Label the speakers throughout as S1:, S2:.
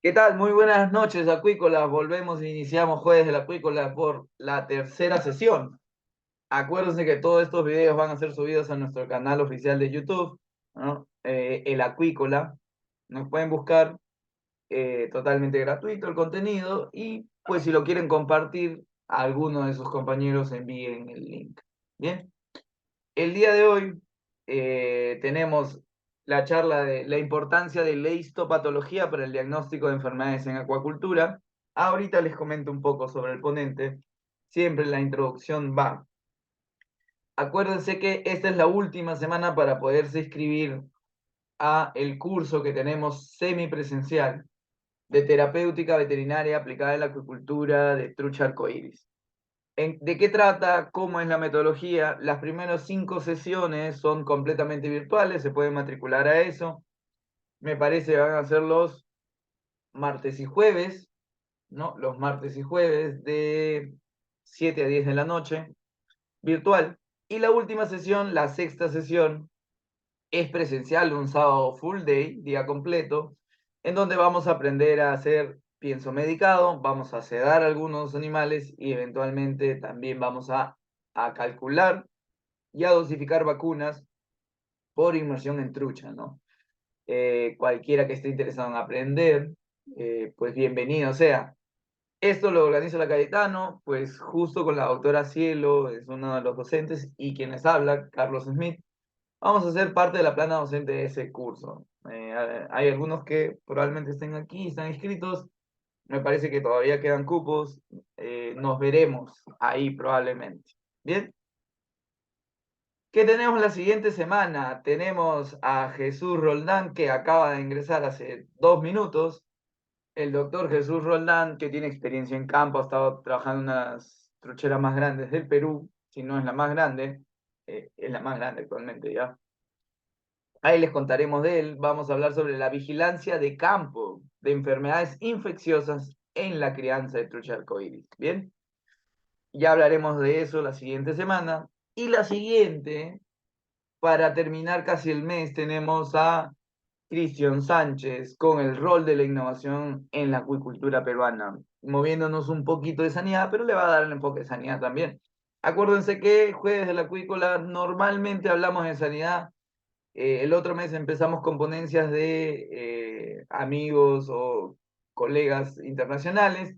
S1: ¿Qué tal? Muy buenas noches, acuícolas. Volvemos e iniciamos Jueves de la Acuícola por la tercera sesión. Acuérdense que todos estos videos van a ser subidos a nuestro canal oficial de YouTube, ¿no? El Acuícola. Nos pueden buscar totalmente gratuito el contenido y pues si lo quieren compartir, a alguno de sus compañeros envíen el link. Bien, el día de hoy tenemos la charla de la importancia de la histopatología para el diagnóstico de enfermedades en acuacultura. Ahorita les comento un poco sobre el ponente. Siempre la introducción va. Acuérdense que esta es la última semana para poderse inscribir a el curso que tenemos semipresencial de terapéutica veterinaria aplicada en la acuicultura de trucha arcoíris. ¿De qué trata? ¿Cómo es la metodología? Las primeras 5 sesiones son completamente virtuales, se pueden matricular a eso. Me parece que van a ser los martes y jueves, ¿no? Los martes y jueves de 7 a 10 de la noche, virtual. Y la última sesión, la sexta sesión, es presencial, un sábado full day, día completo, en donde vamos a aprender a hacer pienso medicado, vamos a sedar algunos animales y eventualmente también vamos a calcular y a dosificar vacunas por inmersión en trucha, ¿no? Cualquiera que esté interesado en aprender, pues bienvenido sea. Esto lo organiza la Cayetano, pues justo con la doctora Cielo, es uno de los docentes, y quienes habla, Carlos Smith. Vamos a ser parte de la plana docente de ese curso. Hay algunos que probablemente estén aquí, están inscritos. Me parece que todavía quedan cupos. Nos veremos ahí probablemente. Bien. ¿Qué tenemos la siguiente semana? Tenemos a Jesús Roldán, que acaba de ingresar hace 2 minutos. El doctor Jesús Roldán, que tiene experiencia en campo, ha estado trabajando en unas trucheras más grandes del Perú, si no es la más grande, es la más grande actualmente ya. Ahí les contaremos de él. Vamos a hablar sobre la vigilancia de campo de enfermedades infecciosas en la crianza de trucha arcoíris. Bien, ya hablaremos de eso la siguiente semana. Y la siguiente, para terminar casi el mes, tenemos a Cristian Sánchez con el rol de la innovación en la acuicultura peruana, moviéndonos un poquito de sanidad, pero le va a dar el enfoque de sanidad también. Acuérdense que Jueves de la Acuícola normalmente hablamos de sanidad. El otro mes empezamos con ponencias de amigos o colegas internacionales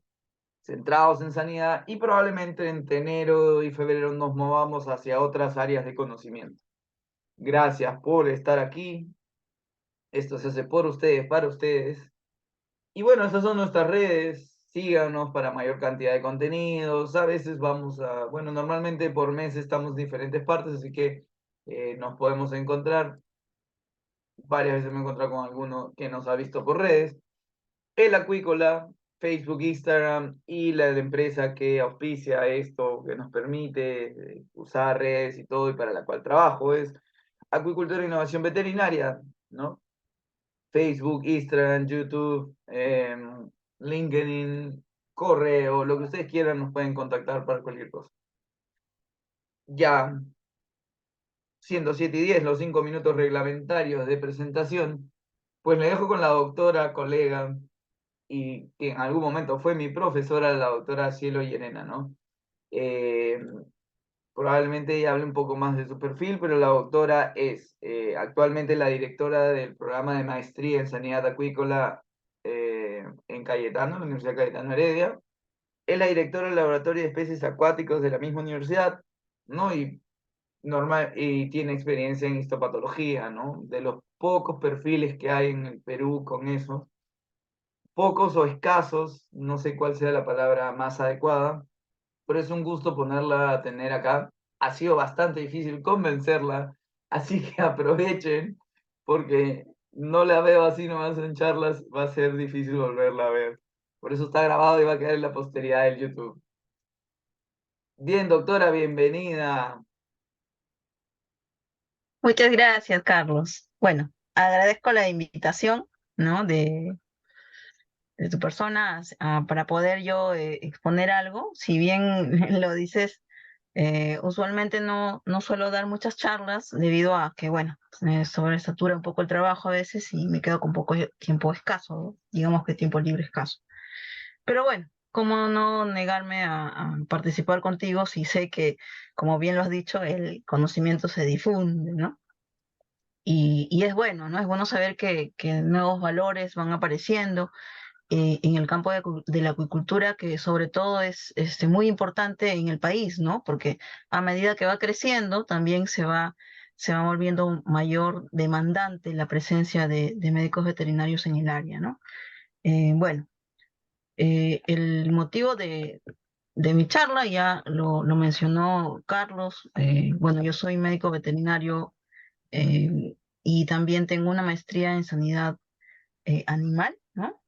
S1: centrados en sanidad y probablemente entre enero y febrero nos movamos hacia otras áreas de conocimiento. Gracias por estar aquí. Esto se hace por ustedes, para ustedes. Y bueno, esas son nuestras redes. Síganos para mayor cantidad de contenidos. A veces vamos a, bueno, normalmente por mes estamos en diferentes partes, así que nos podemos encontrar. Varias veces me he encontrado con alguno que nos ha visto por redes. El Acuícola, Facebook, Instagram y la empresa que auspicia esto, que nos permite usar redes y todo y para la cual trabajo es Acuicultura e Innovación Veterinaria, ¿no? Facebook, Instagram, YouTube, LinkedIn, correo, lo que ustedes quieran, nos pueden contactar para cualquier cosa. Ya, siendo 7:10, los 5 minutos reglamentarios de presentación, pues me dejo con la doctora, colega, y que en algún momento fue mi profesora, la doctora Cielo Llerena, ¿no? Eh, Probablemente ella hable un poco más de su perfil, pero la doctora es actualmente la directora del programa de maestría en sanidad acuícola en Cayetano, la Universidad Cayetano Heredia. Es la directora del laboratorio de especies acuáticos de la misma universidad, ¿no? Y tiene experiencia en histopatología, ¿no? De los pocos perfiles que hay en el Perú con eso, pocos o escasos, no sé cuál sea la palabra más adecuada, pero es un gusto ponerla a tener acá. Ha sido bastante difícil convencerla, así que aprovechen, porque no la veo así nomás en charlas, va a ser difícil volverla a ver. Por eso está grabado y va a quedar en la posteridad del YouTube. Bien, doctora, bienvenida.
S2: Muchas gracias, Carlos. Bueno, agradezco la invitación, ¿no? de tu persona para poder yo exponer algo. Si bien lo dices, Usualmente no suelo dar muchas charlas debido a que, bueno, me sobresatura un poco el trabajo a veces y me quedo con poco tiempo escaso, ¿no? Digamos que tiempo libre escaso. Pero bueno, ¿cómo no negarme a participar contigo si sé que, como bien lo has dicho, el conocimiento se difunde, ¿no? Y es bueno, ¿no? Es bueno saber que nuevos valores van apareciendo en el campo de la acuicultura, que sobre todo es muy importante en el país, ¿no? Porque a medida que va creciendo, también se va volviendo mayor demandante la presencia de médicos veterinarios en el área, ¿no? Bueno, el motivo de mi charla ya lo mencionó Carlos. Bueno, yo soy médico veterinario eh, y también tengo una maestría en sanidad animal, ¿no?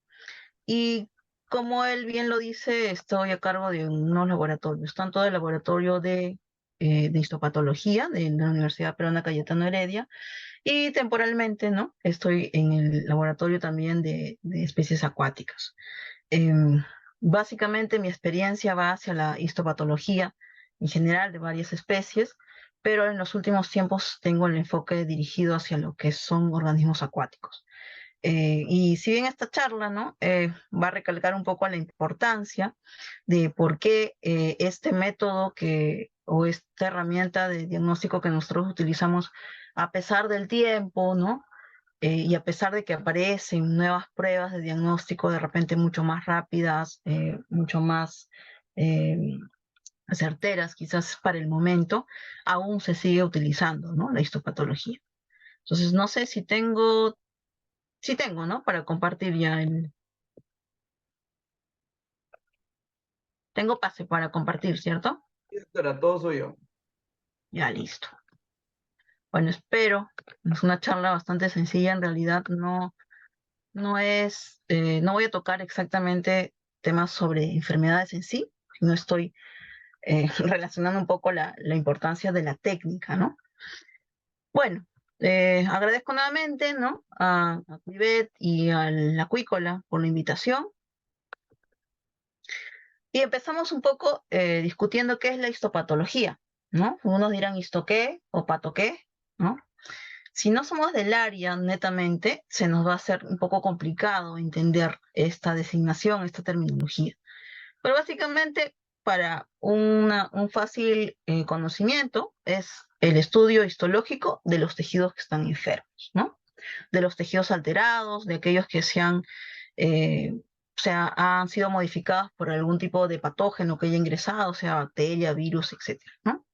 S2: Y como él bien lo dice, estoy a cargo de unos laboratorios, tanto del laboratorio de histopatología de la Universidad Peruana Cayetano Heredia y temporalmente, ¿no? Estoy en el laboratorio también de especies acuáticas. Em, Básicamente mi experiencia va hacia la histopatología en general de varias especies, pero en los últimos tiempos tengo el enfoque dirigido hacia lo que son organismos acuáticos. Y si bien esta charla, ¿no? Va a recalcar un poco la importancia de por qué este método o esta herramienta de diagnóstico que nosotros utilizamos a pesar del tiempo, ¿no? Y a pesar de que aparecen nuevas pruebas de diagnóstico de repente mucho más rápidas, mucho más eh, certeras quizás para el momento, aún se sigue utilizando, ¿no? La histopatología. Entonces, no sé si tengo, sí tengo, ¿no? Para compartir ya tengo pase para compartir, ¿cierto?
S1: Esto era todo suyo.
S2: Ya listo. Bueno, espero. Es una charla bastante sencilla, en realidad no voy a tocar exactamente temas sobre enfermedades en sí, no estoy relacionando un poco la importancia de la técnica, ¿no? Bueno, agradezco nuevamente, ¿no? A Cuivet y a la Acuícola por la invitación. Y empezamos un poco discutiendo qué es la histopatología, ¿no? Unos dirán histo qué o pato qué, ¿no? Si no somos del área netamente, se nos va a hacer un poco complicado entender esta designación, esta terminología. Pero básicamente, para un fácil conocimiento, es el estudio histológico de los tejidos que están enfermos, ¿no? De los tejidos alterados, de aquellos que han sido modificados por algún tipo de patógeno que haya ingresado, sea bacteria, virus, etcétera, ¿no?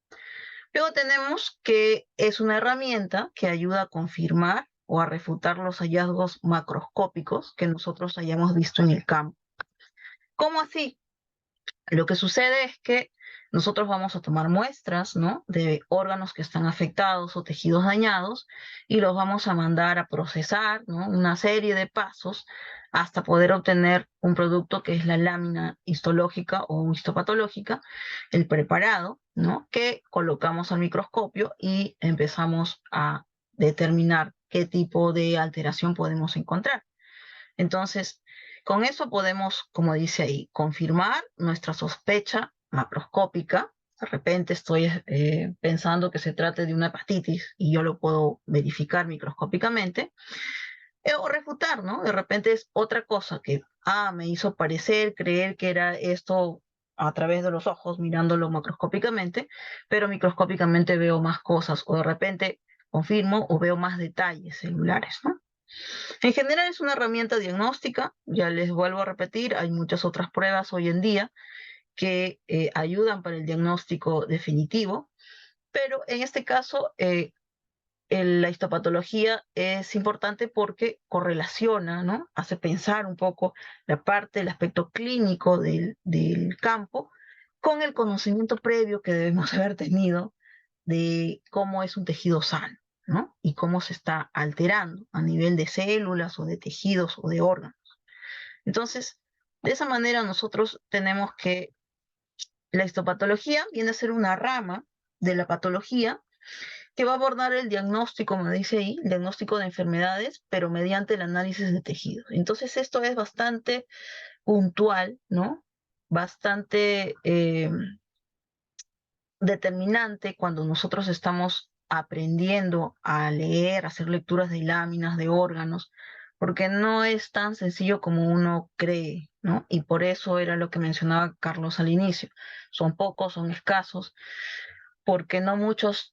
S2: Luego tenemos que es una herramienta que ayuda a confirmar o a refutar los hallazgos macroscópicos que nosotros hayamos visto en el campo. ¿Cómo así? Lo que sucede es que nosotros vamos a tomar muestras, ¿no? De órganos que están afectados o tejidos dañados y los vamos a mandar a procesar, ¿no? Una serie de pasos hasta poder obtener un producto que es la lámina histológica o histopatológica, el preparado, ¿no? Que colocamos al microscopio y empezamos a determinar qué tipo de alteración podemos encontrar. Entonces, con eso podemos, como dice ahí, confirmar nuestra sospecha macroscópica. De repente estoy pensando que se trate de una hepatitis y yo lo puedo verificar microscópicamente, o refutar, ¿no? De repente es otra cosa que, me hizo parecer, creer que era esto a través de los ojos, mirándolo macroscópicamente, pero microscópicamente veo más cosas, o de repente confirmo o veo más detalles celulares, ¿no? En general es una herramienta diagnóstica, ya les vuelvo a repetir, hay muchas otras pruebas hoy en día que ayudan para el diagnóstico definitivo, pero en este caso la histopatología es importante porque correlaciona, ¿no? Hace pensar un poco la parte, el aspecto clínico del campo con el conocimiento previo que debemos haber tenido de cómo es un tejido sano, ¿no? Y cómo se está alterando a nivel de células o de tejidos o de órganos. Entonces, de esa manera nosotros tenemos que la histopatología viene a ser una rama de la patología que va a abordar el diagnóstico, como dice ahí, el diagnóstico de enfermedades, pero mediante el análisis de tejidos. Entonces, esto es bastante puntual, ¿no? Bastante determinante cuando nosotros estamos aprendiendo a leer, a hacer lecturas de láminas, de órganos, porque no es tan sencillo como uno cree, ¿no? Y por eso era lo que mencionaba Carlos al inicio. Son pocos, son escasos, porque no muchos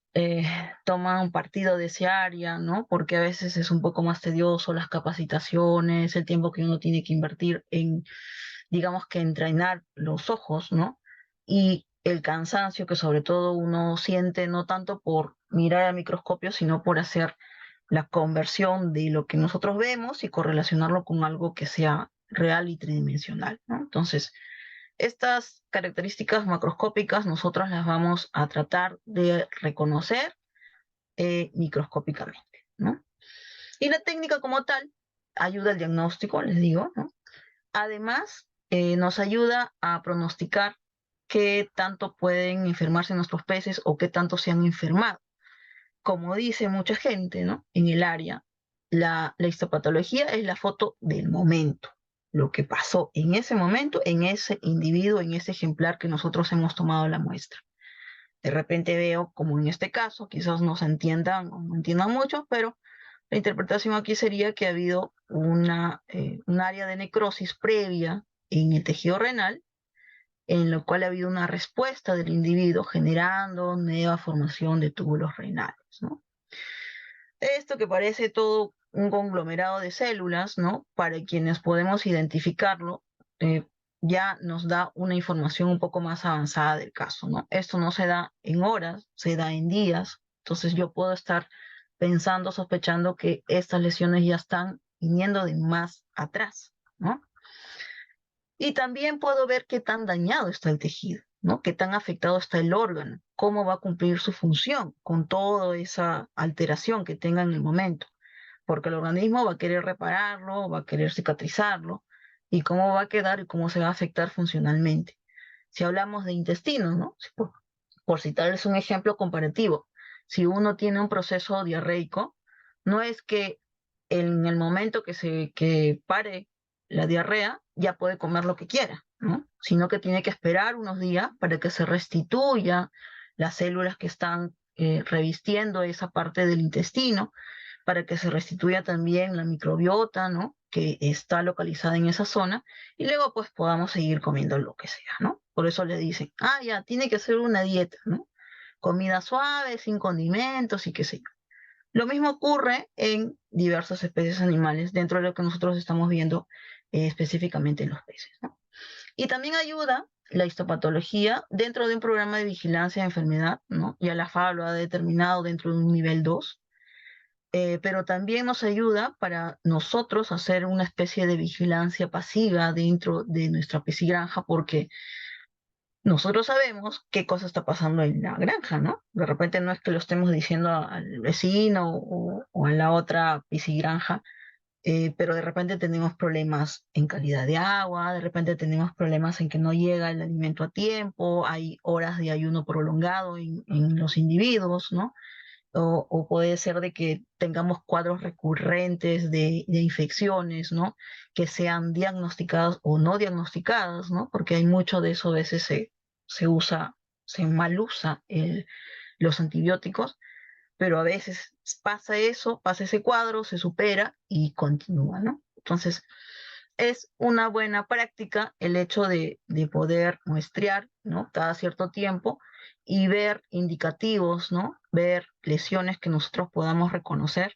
S2: toman partido de ese área, ¿no? Porque a veces es un poco más tedioso las capacitaciones, el tiempo que uno tiene que invertir en, digamos que entrenar los ojos, ¿no? Y el cansancio que sobre todo uno siente no tanto por mirar al microscopio, sino por hacer la conversión de lo que nosotros vemos y correlacionarlo con algo que sea real y tridimensional, ¿no? Entonces, estas características macroscópicas nosotros las vamos a tratar de reconocer microscópicamente, ¿no? Y la técnica como tal ayuda al diagnóstico, les digo, ¿no? Además, nos ayuda a pronosticar qué tanto pueden enfermarse nuestros peces o qué tanto se han enfermado. Como dice mucha gente, ¿no? En el área, la histopatología es la foto del momento, lo que pasó en ese momento, en ese individuo, en ese ejemplar que nosotros hemos tomado la muestra. De repente veo, como en este caso, quizás no se entiendan o no entiendan mucho, pero la interpretación aquí sería que ha habido un área de necrosis previa en el tejido renal, en lo cual ha habido una respuesta del individuo generando nueva formación de túbulos renales, ¿no? Esto que parece todo un conglomerado de células, ¿no? Para quienes podemos identificarlo, ya nos da una información un poco más avanzada del caso, ¿no? Esto no se da en horas, se da en días. Entonces yo puedo estar pensando, sospechando que estas lesiones ya están viniendo de más atrás, ¿no? Y también puedo ver qué tan dañado está el tejido, ¿no? Qué tan afectado está el órgano, cómo va a cumplir su función con toda esa alteración que tenga en el momento, porque el organismo va a querer repararlo, va a querer cicatrizarlo, y cómo va a quedar y cómo se va a afectar funcionalmente. Si hablamos de intestino, ¿no? Por citarles un ejemplo comparativo, si uno tiene un proceso diarreico, no es que en el momento que pare la diarrea ya puede comer lo que quiera, ¿no? Sino que tiene que esperar unos días para que se restituya las células que están revistiendo esa parte del intestino, para que se restituya también la microbiota, ¿no? Que está localizada en esa zona, y luego pues podamos seguir comiendo lo que sea, ¿no? Por eso le dicen, ah, ya, tiene que ser una dieta, ¿no? Comida suave, sin condimentos y qué sé yo. Lo mismo ocurre en diversas especies animales, dentro de lo que nosotros estamos viendo específicamente en los peces, ¿no? Y también ayuda la histopatología dentro de un programa de vigilancia de enfermedad, ¿no? Ya la FAO lo ha determinado dentro de un nivel 2, pero también nos ayuda para nosotros hacer una especie de vigilancia pasiva dentro de nuestra piscigranja, porque nosotros sabemos qué cosa está pasando en la granja, ¿no? De repente no es que lo estemos diciendo al vecino o a la otra piscigranja, pero de repente tenemos problemas en calidad de agua, de repente tenemos problemas en que no llega el alimento a tiempo, hay horas de ayuno prolongado en los individuos, ¿no? O puede ser de que tengamos cuadros recurrentes de infecciones, ¿no? Que sean diagnosticadas o no diagnosticadas, ¿no? Porque hay mucho de eso, a veces se usa, se mal usa los antibióticos, pero a veces pasa eso, pasa ese cuadro, se supera y continúa, ¿no? Entonces, es una buena práctica el hecho de poder muestrear, ¿no? Cada cierto tiempo y ver indicativos, ¿no? Ver lesiones que nosotros podamos reconocer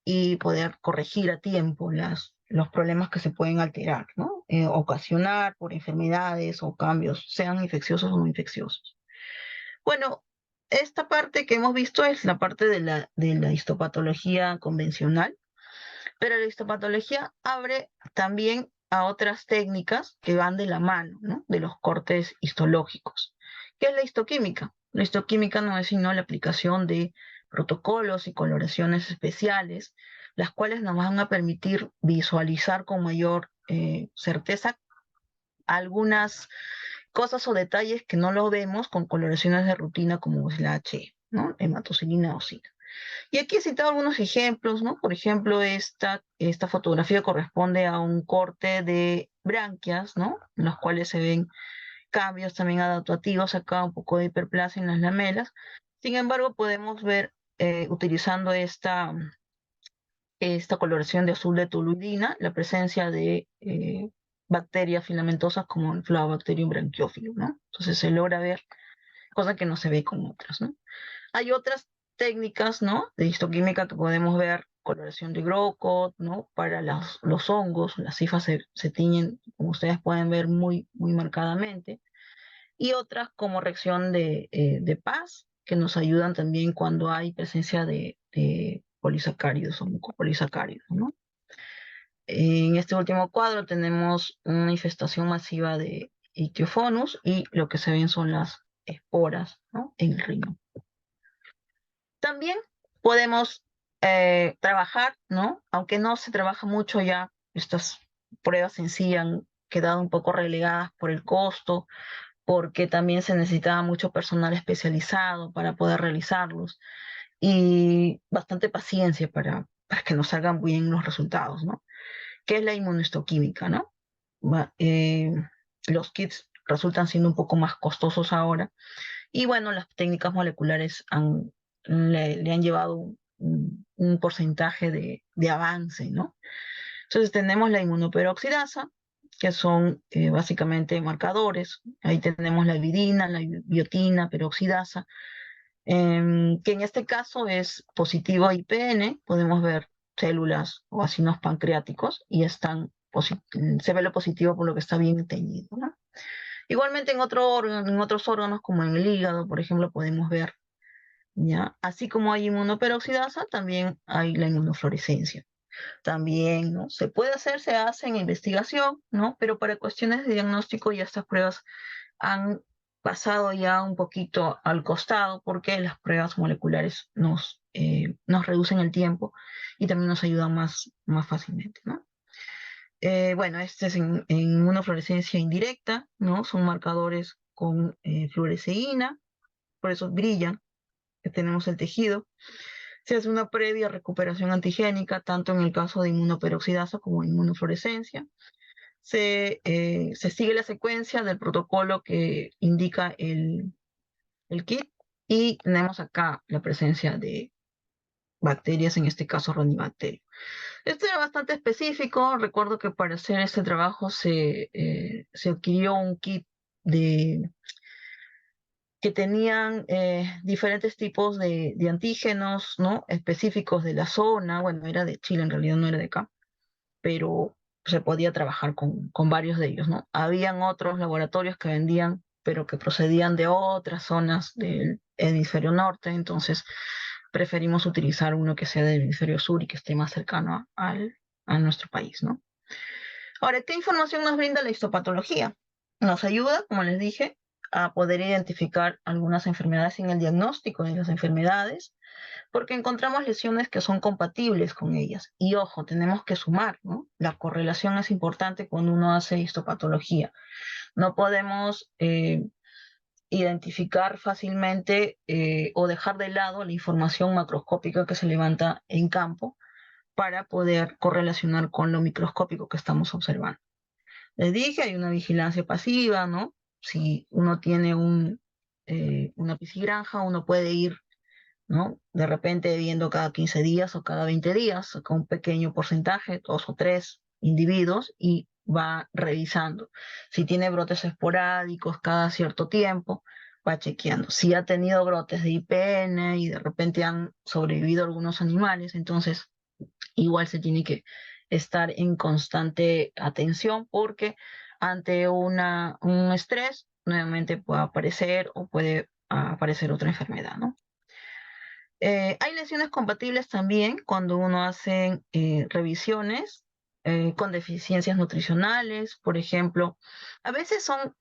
S2: y poder corregir a tiempo los problemas que se pueden alterar, ¿no? Ocasionar por enfermedades o cambios, sean infecciosos o no infecciosos. Bueno, esta parte que hemos visto es la parte de la histopatología convencional, pero la histopatología abre también a otras técnicas que van de la mano, ¿no? De los cortes histológicos. ¿Qué es la histoquímica? La histoquímica no es sino la aplicación de protocolos y coloraciones especiales, las cuales nos van a permitir visualizar con mayor certeza algunas cosas o detalles que no lo vemos con coloraciones de rutina como es la H, ¿no? Hematocilina o cina. Y aquí he citado algunos ejemplos, ¿no? Por ejemplo, esta fotografía corresponde a un corte de branquias, ¿no? En los cuales se ven cambios también adaptativos acá, un poco de hiperplasia en las lamelas. Sin embargo, podemos ver, utilizando esta coloración de azul de toluidina, la presencia de bacterias filamentosas como el Flabacterium branchiophyllum, ¿no? Entonces se logra ver, cosa que no se ve con otras, ¿no? Hay otras técnicas, ¿no?, de histoquímica que podemos ver, coloración de Grocott, ¿no?, para los hongos, las cifras se tiñen, como ustedes pueden ver, muy, muy marcadamente, y otras como reacción de Paz, que nos ayudan también cuando hay presencia de polisacáridos o mucopolisacáridos, ¿no? En este último cuadro tenemos una infestación masiva de Ichthyophonus y lo que se ven son las esporas, ¿no?, en el riñón. También podemos trabajar, ¿no? Aunque no se trabaja mucho ya, estas pruebas en sí han quedado un poco relegadas por el costo, porque también se necesitaba mucho personal especializado para poder realizarlos y bastante paciencia para que nos salgan bien los resultados, ¿no? ¿Qué es la inmunohistoquímica, no? Los kits resultan siendo un poco más costosos ahora y bueno, las técnicas moleculares le han llevado un porcentaje de avance, ¿no? Entonces tenemos la inmunoperoxidasa, que son básicamente marcadores. Ahí tenemos la virina, la biotina, peroxidasa, que en este caso es positivo a IPN. Podemos ver células o vacinos pancreáticos y se ve lo positivo por lo que está bien teñido, ¿no? Igualmente en otros órganos, como en el hígado, por ejemplo, podemos ver, ¿ya? Así como hay inmunoperoxidasa, también hay la inmunofluorescencia. También, ¿no?, se puede hacer, se hace en investigación, ¿no? Pero para cuestiones de diagnóstico ya estas pruebas han pasado ya un poquito al costado porque las pruebas moleculares nos reducen el tiempo y también nos ayudan más fácilmente, ¿no? Bueno, este es en inmunofluorescencia indirecta, ¿no? Son marcadores con fluoresceína, por eso brillan, que tenemos el tejido. Se hace una previa recuperación antigénica, tanto en el caso de inmunoperoxidasa como inmunofluorescencia. Se sigue la secuencia del protocolo que indica el kit y tenemos acá la presencia de bacterias, en este caso Ronibacterium. Esto era bastante específico. Recuerdo que para hacer este trabajo se adquirió un kit que tenían diferentes tipos de antígenos, ¿no?, específicos de la zona. Bueno, era de Chile, en realidad no era de acá, pero se podía trabajar con varios de ellos, ¿no? Habían otros laboratorios que vendían, pero que procedían de otras zonas del hemisferio norte, entonces preferimos utilizar uno que sea del hemisferio sur y que esté más cercano a nuestro país, ¿no? Ahora, ¿qué información nos brinda la histopatología? Nos ayuda, como les dije, a poder identificar algunas enfermedades en el diagnóstico de las enfermedades, porque encontramos lesiones que son compatibles con ellas. Y ojo, tenemos que sumar, ¿no? La correlación es importante cuando uno hace histopatología. No podemos identificar fácilmente o dejar de lado la información macroscópica que se levanta en campo para poder correlacionar con lo microscópico que estamos observando. Les dije, hay una vigilancia pasiva, ¿no? Si uno tiene una piscigranja, uno puede ir, ¿no?, de repente viendo cada 15 días o cada 20 días, con un pequeño porcentaje, 2 o 3 individuos, y va revisando. Si tiene brotes esporádicos cada cierto tiempo, va chequeando. Si ha tenido brotes de IPN y de repente han sobrevivido algunos animales, entonces igual se tiene que estar en constante atención porque ante un estrés nuevamente puede aparecer o puede aparecer otra enfermedad, ¿no? Hay lesiones compatibles también cuando uno hace revisiones con deficiencias nutricionales, por ejemplo. A veces son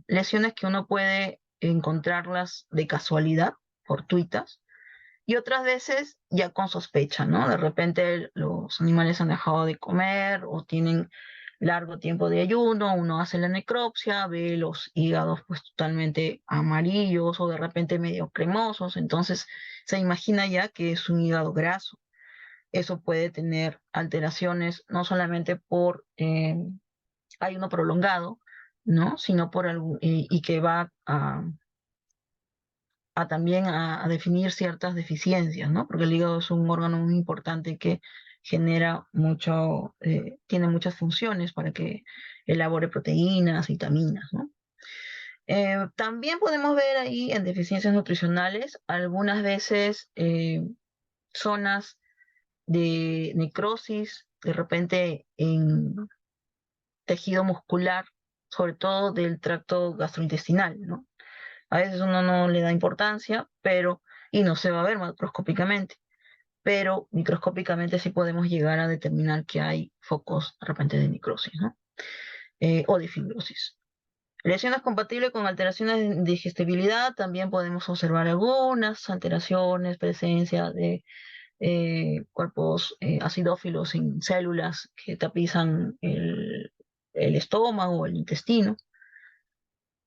S2: lesiones que uno puede encontrarlas de casualidad, fortuitas, y otras veces ya con sospecha, ¿no? De repente los animales han dejado de comer o tienen largo tiempo de ayuno, uno hace la necropsia, ve los hígados pues totalmente amarillos o de repente medio cremosos, entonces se imagina ya que es un hígado graso. Eso puede tener alteraciones no solamente por ayuno prolongado, ¿no? Sino por algún, y que va también a definir ciertas deficiencias, ¿no? Porque el hígado es un órgano muy importante que genera mucho, tiene muchas funciones para que elabore proteínas, vitaminas, ¿no? También podemos ver ahí en deficiencias nutricionales algunas veces zonas de necrosis, de repente en tejido muscular, sobre todo del tracto gastrointestinal, ¿no? A veces uno no le da importancia, y no se va a ver macroscópicamente, pero microscópicamente sí podemos llegar a determinar que hay focos de repente de necrosis, ¿no? O de fibrosis. Lesiones compatibles con alteraciones de digestibilidad, también podemos observar algunas alteraciones, presencia de cuerpos acidófilos en células que tapizan el estómago o el intestino.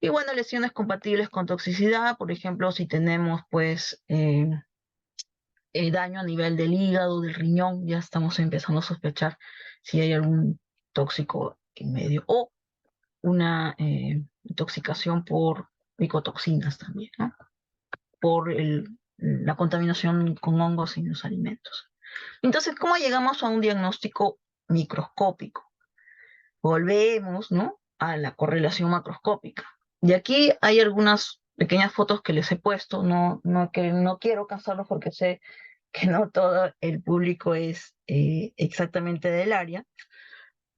S2: Y bueno, lesiones compatibles con toxicidad, por ejemplo, si tenemos pues daño a nivel del hígado, del riñón, ya estamos empezando a sospechar si hay algún tóxico en medio o una intoxicación por micotoxinas también, ¿no? Por la contaminación con hongos en los alimentos. Entonces, ¿cómo llegamos a un diagnóstico microscópico? Volvemos, ¿no?, a la correlación macroscópica. Y aquí hay algunas pequeñas fotos que les he puesto, no quiero cansarlos porque sé que no todo el público es exactamente del área,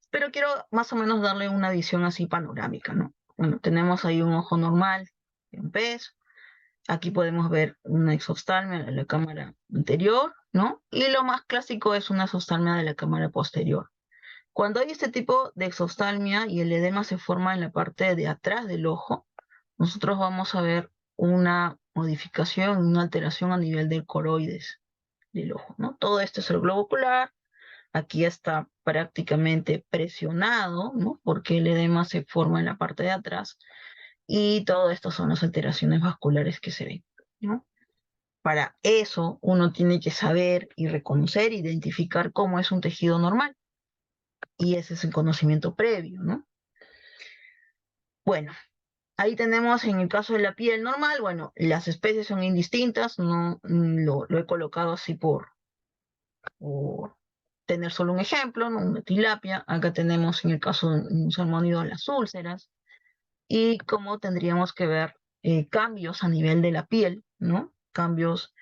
S2: pero quiero más o menos darle una visión así panorámica, ¿no? Bueno, tenemos ahí un ojo normal, un pez, aquí podemos ver una exoftalmia de la cámara anterior, ¿no? Y lo más clásico es una exoftalmia de la cámara posterior. Cuando hay este tipo de exoftalmia y el edema se forma en la parte de atrás del ojo, nosotros vamos a ver una modificación, una alteración a nivel del coroides del ojo, ¿no? Todo esto es el globo ocular, aquí está prácticamente presionado, ¿no? Porque el edema se forma en la parte de atrás y todo esto son las alteraciones vasculares que se ven, ¿no? Para eso uno tiene que saber y reconocer, identificar cómo es un tejido normal. Y ese es el conocimiento previo, ¿no? Bueno, ahí tenemos en el caso de la piel normal, bueno, las especies son indistintas, no lo he colocado así por tener solo un ejemplo, ¿no? Una tilapia. Acá tenemos en el caso de un salmónido las úlceras y cómo tendríamos que ver cambios a nivel de la piel, ¿no? Cambios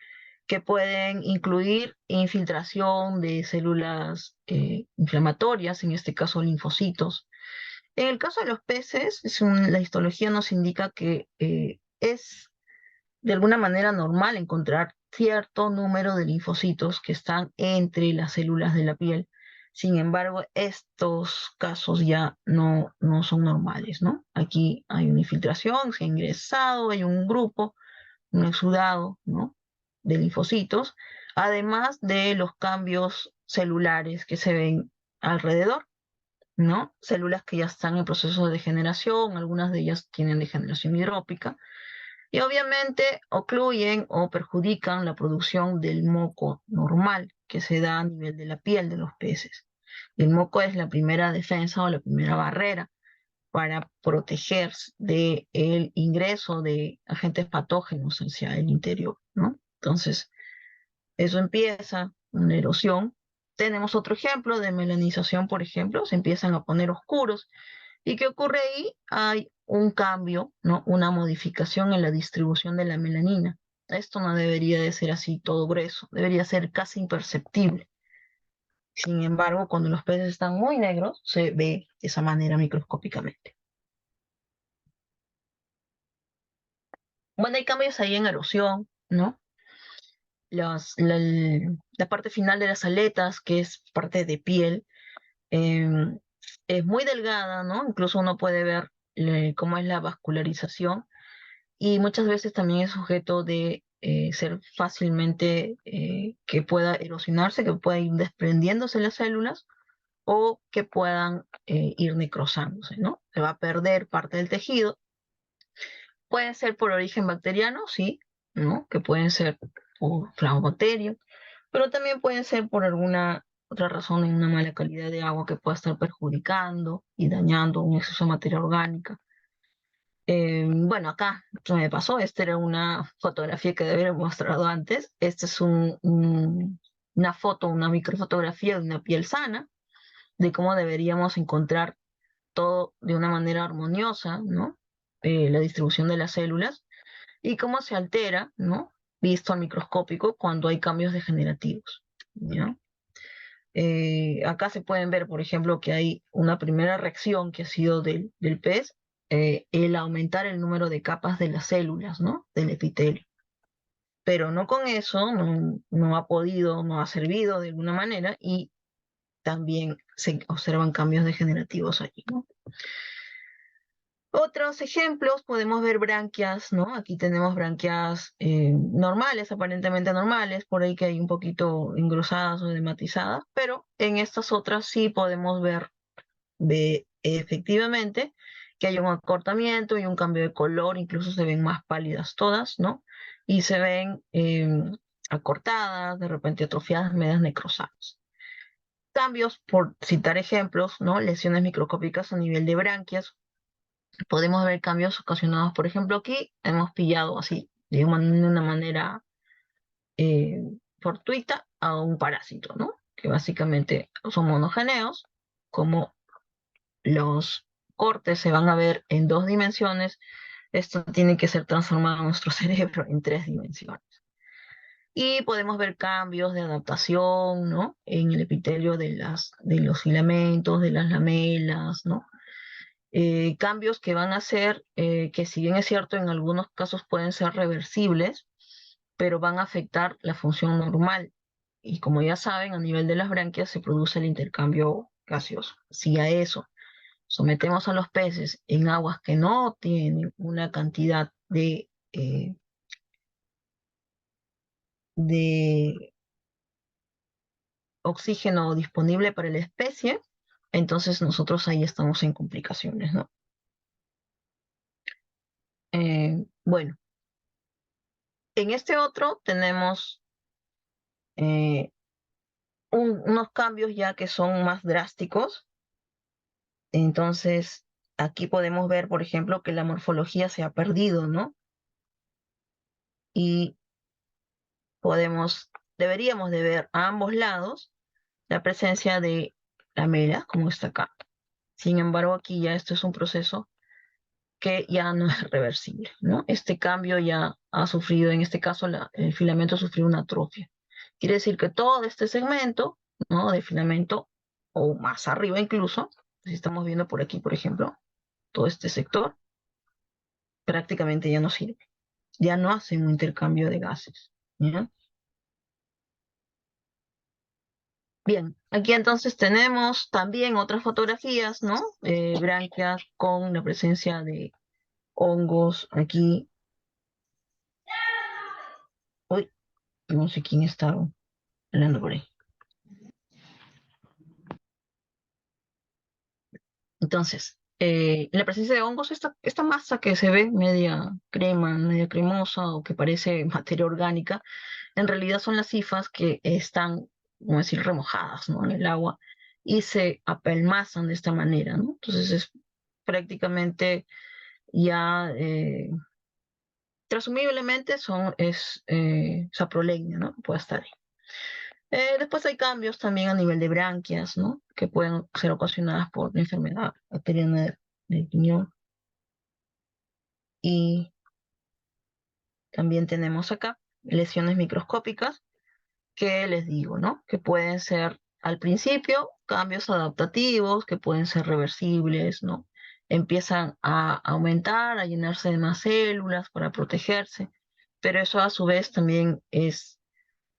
S2: que pueden incluir infiltración de células inflamatorias, en este caso linfocitos. En el caso de los peces, la histología nos indica que es de alguna manera normal encontrar cierto número de linfocitos que están entre las células de la piel. Sin embargo, estos casos ya no son normales, ¿no? Aquí hay una infiltración, se ha ingresado, hay un grupo, un exudado, ¿no?, de linfocitos, además de los cambios celulares que se ven alrededor, ¿no? Células que ya están en proceso de degeneración, algunas de ellas tienen degeneración hidrópica, y obviamente ocluyen o perjudican la producción del moco normal que se da a nivel de la piel de los peces. El moco es la primera defensa o la primera barrera para proteger del ingreso de agentes patógenos hacia el interior, ¿no? Entonces, eso empieza una erosión. Tenemos otro ejemplo de melanización, por ejemplo, se empiezan a poner oscuros. ¿Y qué ocurre ahí? Hay un cambio, ¿no?, una modificación en la distribución de la melanina. Esto no debería de ser así todo grueso, debería ser casi imperceptible. Sin embargo, cuando los peces están muy negros, se ve de esa manera microscópicamente. Bueno, hay cambios ahí en erosión, ¿no? La parte final de las aletas, que es parte de piel, eh, es muy delgada, ¿no? Incluso uno puede ver cómo es la vascularización y muchas veces también es sujeto de ser fácilmente que pueda erosionarse, que pueda ir desprendiéndose las células o que puedan ir necrosándose, ¿no? Se va a perder parte del tejido. Puede ser por origen bacteriano, sí, ¿no? Que pueden ser por flagobacterium, pero también pueden ser por alguna otra razón, en una mala calidad de agua que pueda estar perjudicando y dañando un exceso de materia orgánica. Bueno, acá se me pasó, esta era una fotografía que debería haber mostrado antes. Esta es una foto, una microfotografía de una piel sana, de cómo deberíamos encontrar todo de una manera armoniosa, ¿no? La distribución de las células y cómo se altera, ¿no? Visto al microscópico cuando hay cambios degenerativos, ¿no? Acá se pueden ver, por ejemplo, que hay una primera reacción que ha sido del pez, el aumentar el número de capas de las células, ¿no? Del epitelio. Pero no con eso, no ha podido, no ha servido de alguna manera y también se observan cambios degenerativos allí, ¿no? Otros ejemplos, podemos ver branquias, ¿no? Aquí tenemos branquias normales, aparentemente normales, por ahí que hay un poquito engrosadas o dematizadas, pero en estas otras sí podemos ver efectivamente que hay un acortamiento y un cambio de color, incluso se ven más pálidas todas, ¿no? Y se ven acortadas, de repente atrofiadas, medias necrosadas. Cambios, por citar ejemplos, ¿no? Lesiones microscópicas a nivel de branquias. Podemos ver cambios ocasionados, por ejemplo, aquí hemos pillado así, de una manera eh, fortuita a un parásito, ¿no? Que básicamente son monogeneos, como los cortes se van a ver en 2 dimensiones, esto tiene que ser transformado en nuestro cerebro en 3 dimensiones. Y podemos ver cambios de adaptación, ¿no? En el epitelio de los filamentos, de las lamelas, ¿no? Cambios que van a ser, que si bien es cierto, en algunos casos pueden ser reversibles, pero van a afectar la función normal. Y como ya saben, a nivel de las branquias se produce el intercambio gaseoso. Si a eso sometemos a los peces en aguas que no tienen una cantidad de oxígeno disponible para la especie, entonces nosotros ahí estamos en complicaciones, ¿no? Bueno, en este otro tenemos eh, unos cambios ya que son más drásticos. Entonces, aquí podemos ver, por ejemplo, que la morfología se ha perdido, ¿no? Y deberíamos de ver a ambos lados la presencia de lamelas, como está acá. Sin embargo, aquí ya esto es un proceso que ya no es reversible, ¿no? Este cambio ya ha sufrido, en este caso, el filamento ha sufrido una atrofia. Quiere decir que todo este segmento, ¿no? De filamento, o más arriba incluso, si estamos viendo por aquí, por ejemplo, todo este sector, prácticamente ya no sirve. Ya no hacen un intercambio de gases, ¿ya? Bien, aquí entonces tenemos también otras fotografías, ¿no? Branquias con la presencia de hongos aquí. Uy, no sé quién está hablando por ahí. Entonces, la presencia de hongos, esta masa que se ve media crema, media cremosa o que parece materia orgánica, en realidad son las hifas que están, como decir, remojadas, ¿no? En el agua y se apelmazan de esta manera, ¿no? Entonces es prácticamente ya, presumiblemente saprolegnia, ¿no? Puede estar ahí. Después hay cambios también a nivel de branquias, ¿no? Que pueden ser ocasionadas por la enfermedad bacteriana del riñón. Y también tenemos acá lesiones microscópicas que les digo, ¿no? Que pueden ser al principio cambios adaptativos, que pueden ser reversibles, ¿no? Empiezan a aumentar, a llenarse de más células para protegerse, pero eso a su vez también es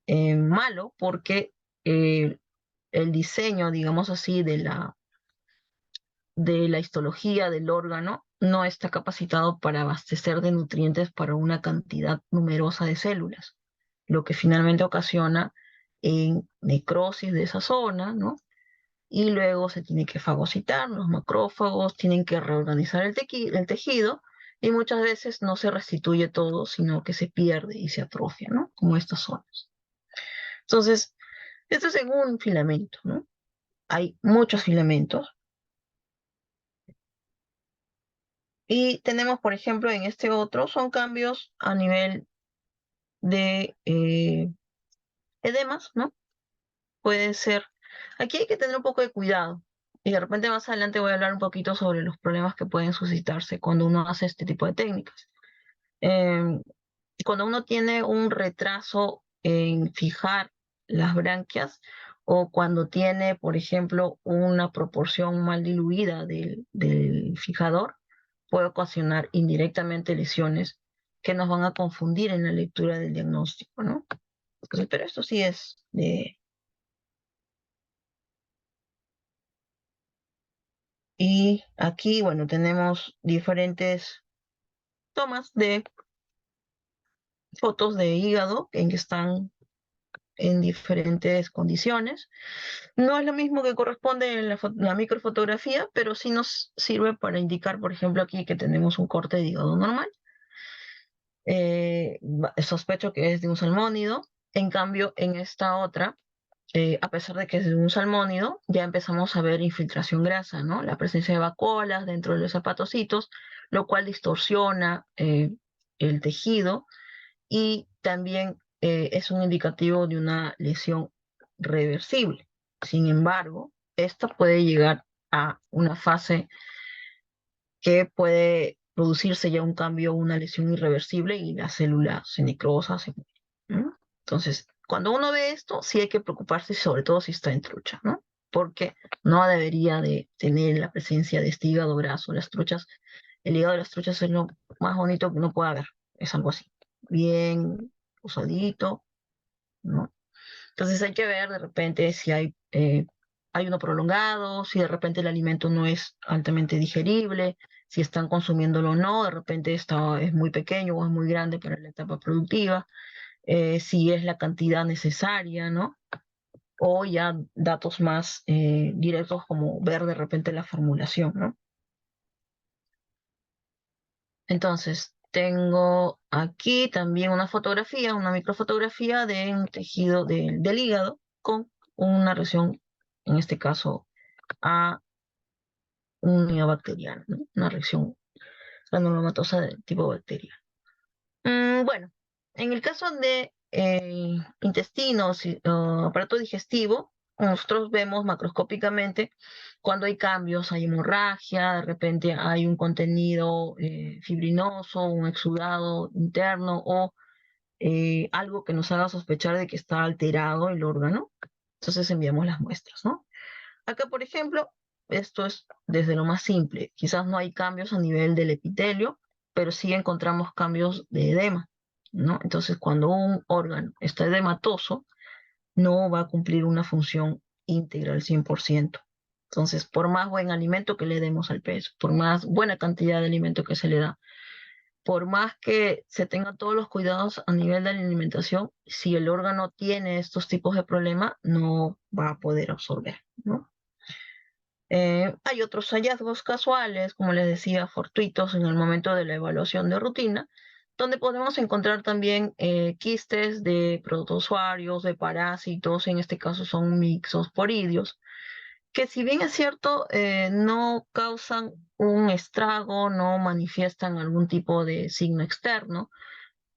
S2: malo porque eh, el diseño, digamos así, de la histología del órgano no está capacitado para abastecer de nutrientes para una cantidad numerosa de células, lo que finalmente ocasiona en necrosis de esa zona, ¿no? Y luego se tiene que fagocitar, los macrófagos tienen que reorganizar el tejido y muchas veces no se restituye todo, sino que se pierde y se atrofia, ¿no? Como estas zonas. Entonces, esto es en un filamento, ¿no? Hay muchos filamentos. Y tenemos, por ejemplo, en este otro, son cambios a nivel de edemas, ¿no? Puede ser. Aquí hay que tener un poco de cuidado. Y de repente más adelante voy a hablar un poquito sobre los problemas que pueden suscitarse cuando uno hace este tipo de técnicas. Eh, Cuando uno tiene un retraso en fijar las branquias o cuando tiene, por ejemplo, una proporción mal diluida del fijador, puede ocasionar indirectamente lesiones que nos van a confundir en la lectura del diagnóstico, ¿no? Pero esto sí es de... Y aquí, bueno, tenemos diferentes tomas de fotos de hígado en que están en diferentes condiciones. No es lo mismo que corresponde en la microfotografía, pero sí nos sirve para indicar, por ejemplo, aquí que tenemos un corte de hígado normal. Sospecho que es de un salmónido. En cambio, en esta otra, a pesar de que es de un salmónido, ya empezamos a ver infiltración grasa, ¿no? La presencia de vacuolas dentro de los hepatocitos, lo cual distorsiona el tejido y también es un indicativo de una lesión reversible. Sin embargo, esta puede llegar a una fase que puede producirse ya un cambio, una lesión irreversible y la célula se necrosa, se muere, ¿no? Entonces, cuando uno ve esto, sí hay que preocuparse, sobre todo si está en trucha, ¿no? Porque no debería de tener la presencia de este hígado graso. Las truchas, el hígado de las truchas es lo más bonito que uno pueda ver. Es algo así, bien usadito, ¿no? Entonces hay que ver de repente si hay uno prolongado, si de repente el alimento no es altamente digerible, si están consumiéndolo o no, de repente está, es muy pequeño o es muy grande para la etapa productiva, si es la cantidad necesaria, ¿no? O ya datos más directos como ver de repente la formulación, ¿no? Entonces, tengo aquí también una fotografía, una microfotografía de un tejido del hígado con una reacción, en este caso, a una bacteriana, ¿no? Una reacción granulomatosa de tipo bacteriano. Bueno, en el caso de intestinos y aparato digestivo, nosotros vemos macroscópicamente cuando hay cambios, hay hemorragia, de repente hay un contenido fibrinoso, un exudado interno o algo que nos haga sospechar de que está alterado el órgano. Entonces enviamos las muestras, ¿no? Acá, por ejemplo, esto es desde lo más simple. Quizás no hay cambios a nivel del epitelio, pero sí encontramos cambios de edema, ¿no? Entonces, cuando un órgano está edematoso, no va a cumplir una función íntegra al 100%. Entonces, por más buen alimento que le demos al pez, por más buena cantidad de alimento que se le da, por más que se tengan todos los cuidados a nivel de la alimentación, si el órgano tiene estos tipos de problemas, no va a poder absorber, ¿no? Hay otros hallazgos casuales, como les decía, fortuitos en el momento de la evaluación de rutina, donde podemos encontrar también quistes de protozoarios, de parásitos, en este caso son mixosporidios, que si bien es cierto, no causan un estrago, no manifiestan algún tipo de signo externo,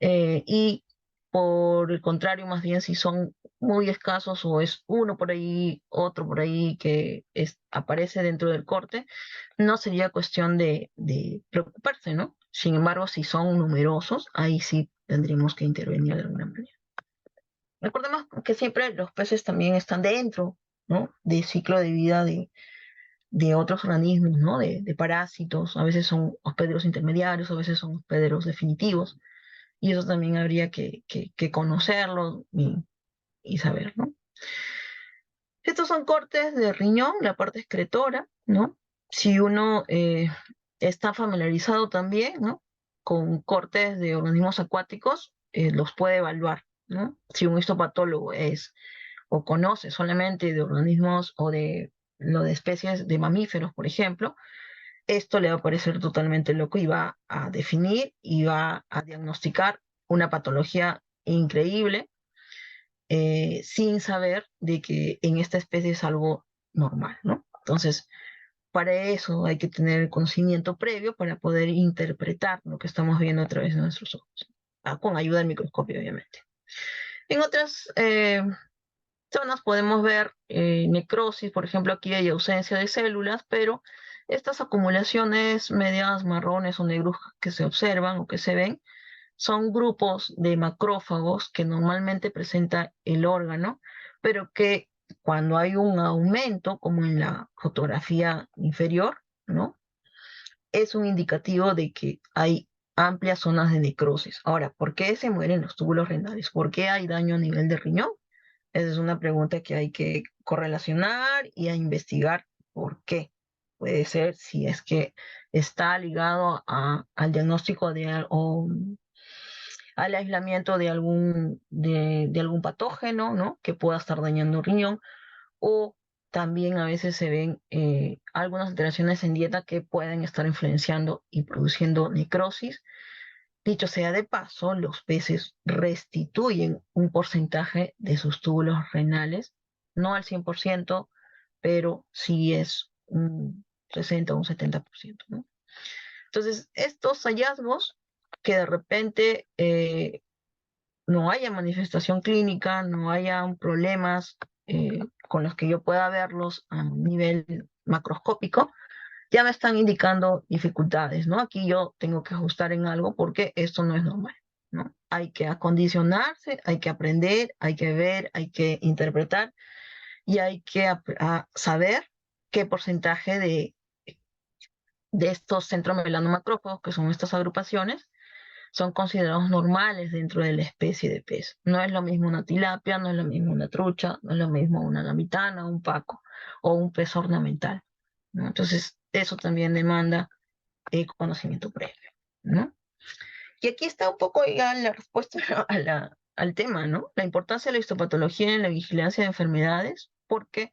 S2: y por el contrario, más bien si son muy escasos o es uno por ahí, otro por ahí que aparece dentro del corte, no sería cuestión de preocuparse, ¿no? Sin embargo, si son numerosos, ahí sí tendríamos que intervenir de alguna manera. Recordemos que siempre los peces también están dentro, ¿no? Del ciclo de vida de otros organismos, ¿no? De parásitos, a veces son hospederos intermediarios, a veces son hospederos definitivos, y eso también habría que conocerlo y saber, ¿no? Estos son cortes de riñón, la parte excretora, ¿no? Si uno está familiarizado también, ¿no? Con cortes de organismos acuáticos, los puede evaluar, ¿no? Si un histopatólogo es o conoce solamente de organismos o de lo de especies de mamíferos, por ejemplo, esto le va a parecer totalmente loco y va a definir y va a diagnosticar una patología increíble sin saber de que en esta especie es algo normal, ¿no? Entonces, para eso hay que tener el conocimiento previo para poder interpretar lo que estamos viendo a través de nuestros ojos, con ayuda del microscopio, obviamente. En otras zonas podemos ver necrosis, por ejemplo, aquí hay ausencia de células, pero estas acumulaciones medias marrones o negruzcas que se observan o que se ven son grupos de macrófagos que normalmente presenta el órgano, pero que cuando hay un aumento, como en la fotografía inferior, ¿no? Es un indicativo de que hay amplias zonas de necrosis. Ahora, ¿por qué se mueren los túbulos renales? ¿Por qué hay daño a nivel de riñón? Esa es una pregunta que hay que correlacionar y a investigar por qué. Puede ser si es que está ligado al diagnóstico o al aislamiento de algún patógeno, ¿no? Que pueda estar dañando el riñón, o también a veces se ven algunas alteraciones en dieta que pueden estar influenciando y produciendo necrosis. Dicho sea de paso, los peces restituyen un porcentaje de sus túbulos renales, no al 100%, pero sí es un 60 o un 70%, ¿no? Entonces, estos hallazgos que de repente no haya manifestación clínica, no haya problemas con los que yo pueda verlos a nivel macroscópico, ya me están indicando dificultades, ¿no? Aquí yo tengo que ajustar en algo porque esto no es normal, ¿no? Hay que acondicionarse, hay que aprender, hay que ver, hay que interpretar y hay que saber qué porcentaje de estos centromelanomácrofagos, que son estas agrupaciones, son considerados normales dentro de la especie de pez. No es lo mismo una tilapia, no es lo mismo una trucha, no es lo mismo una gamitana, un paco o un pez ornamental, ¿no? Entonces, eso también demanda conocimiento previo, ¿no? Y aquí está un poco ya la respuesta al tema, ¿no? La importancia de la histopatología en la vigilancia de enfermedades, porque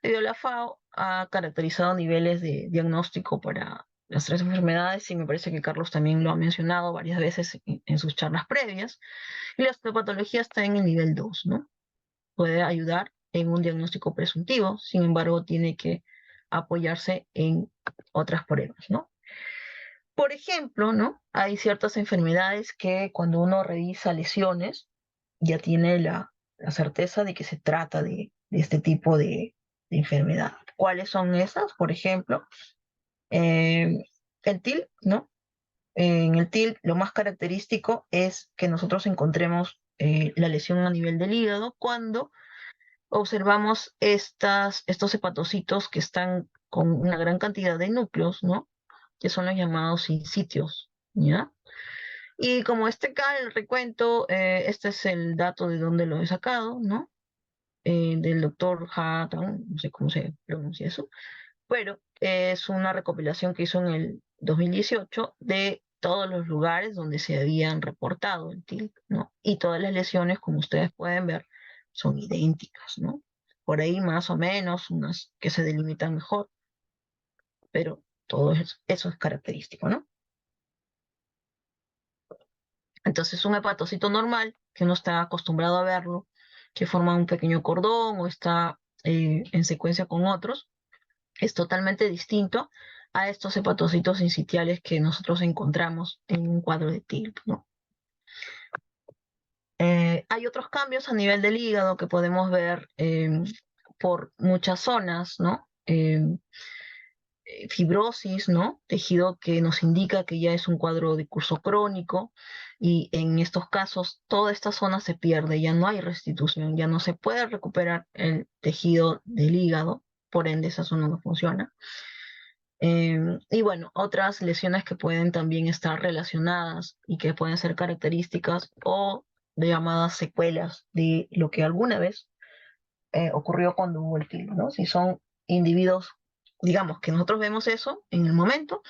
S2: la FAO ha caracterizado niveles de diagnóstico para las tres enfermedades y me parece que Carlos también lo ha mencionado varias veces en sus charlas previas. Y la histopatología está en el nivel 2, ¿no? Puede ayudar en un diagnóstico presuntivo, sin embargo, tiene que apoyarse en otras pruebas, ¿no? Por ejemplo, ¿no? Hay ciertas enfermedades que cuando uno revisa lesiones ya tiene la certeza de que se trata de este tipo de enfermedad. ¿Cuáles son esas? Por ejemplo, el TIL, ¿no? En el TIL lo más característico es que nosotros encontremos la lesión a nivel del hígado cuando observamos estos hepatocitos que están con una gran cantidad de núcleos, ¿no? Que son los llamados sincitios, ¿ya? Y como acá el recuento, este es el dato de donde lo he sacado, ¿no? Del doctor Hatton, no sé cómo se pronuncia eso, pero es una recopilación que hizo en el 2018 de todos los lugares donde se habían reportado el TIL, ¿no? Y todas las lesiones, como ustedes pueden ver, son idénticas, ¿no? Por ahí más o menos, unas que se delimitan mejor, pero todo eso es característico, ¿no? Entonces, un hepatocito normal, que uno está acostumbrado a verlo, que forma un pequeño cordón o está en secuencia con otros, es totalmente distinto a estos hepatocitos sincitiales que nosotros encontramos en un cuadro de TIL, ¿no? Hay otros cambios a nivel del hígado que podemos ver por muchas zonas, ¿no? Fibrosis, ¿no? Tejido que nos indica que ya es un cuadro de curso crónico y en estos casos toda esta zona se pierde, ya no hay restitución, ya no se puede recuperar el tejido del hígado, por ende esa zona no funciona. Y bueno, otras lesiones que pueden también estar relacionadas y que pueden ser características o de llamadas secuelas de lo que alguna vez ocurrió cuando hubo el tilo, ¿no? Si son individuos, digamos que nosotros vemos eso en el momento,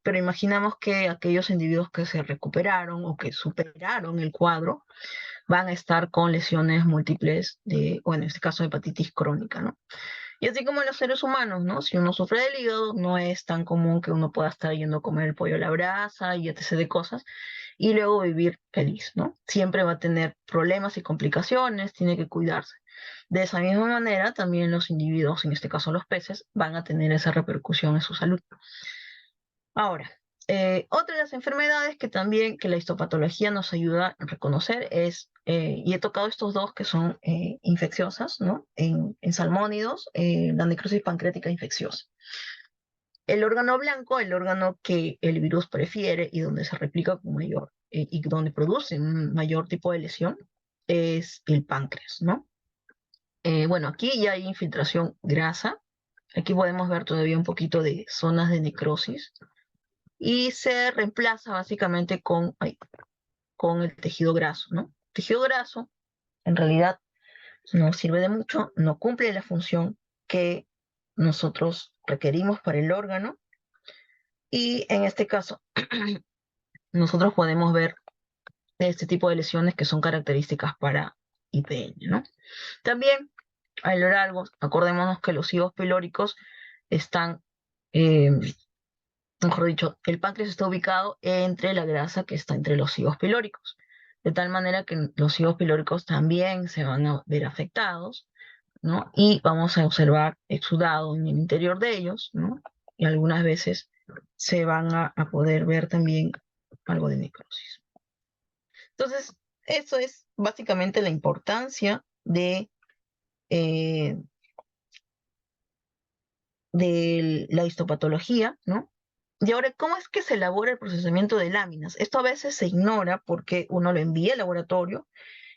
S2: pero imaginamos que aquellos individuos que se recuperaron o que superaron el cuadro van a estar con lesiones múltiples de, bueno, en este caso hepatitis crónica, ¿no? Y así como en los seres humanos, ¿no? Si uno sufre del hígado, no es tan común que uno pueda estar yendo a comer el pollo a la brasa y etc. de cosas, y luego vivir feliz, ¿no? Siempre va a tener problemas y complicaciones, tiene que cuidarse. De esa misma manera, también los individuos, en este caso los peces, van a tener esa repercusión en su salud. Ahora, otra de las enfermedades que también que la histopatología nos ayuda a reconocer es, y he tocado estos dos que son infecciosas, ¿no? En salmónidos, la necrosis pancreática infecciosa. El órgano blanco, el órgano que el virus prefiere y donde se replica con mayor, y donde produce un mayor tipo de lesión, es el páncreas, ¿no? Bueno, aquí ya hay infiltración grasa. Aquí podemos ver todavía un poquito de zonas de necrosis y se reemplaza básicamente con el tejido graso, ¿no? El tejido graso en realidad no sirve de mucho, no cumple la función que nosotros requerimos para el órgano y en este caso nosotros podemos ver este tipo de lesiones que son características para IPN, ¿no? También a lo largo, acordémonos que los higos pilóricos están, eh, mejor dicho, el páncreas está ubicado entre la grasa que está entre los higos pilóricos, de tal manera que los higos pilóricos también se van a ver afectados, ¿no? Y vamos a observar exudado en el interior de ellos, ¿no? Y algunas veces se van a poder ver también algo de necrosis. Entonces, eso es básicamente la importancia eh, de la histopatología, ¿no? Y ahora, ¿cómo es que se elabora el procesamiento de láminas? Esto a veces se ignora porque uno lo envía al laboratorio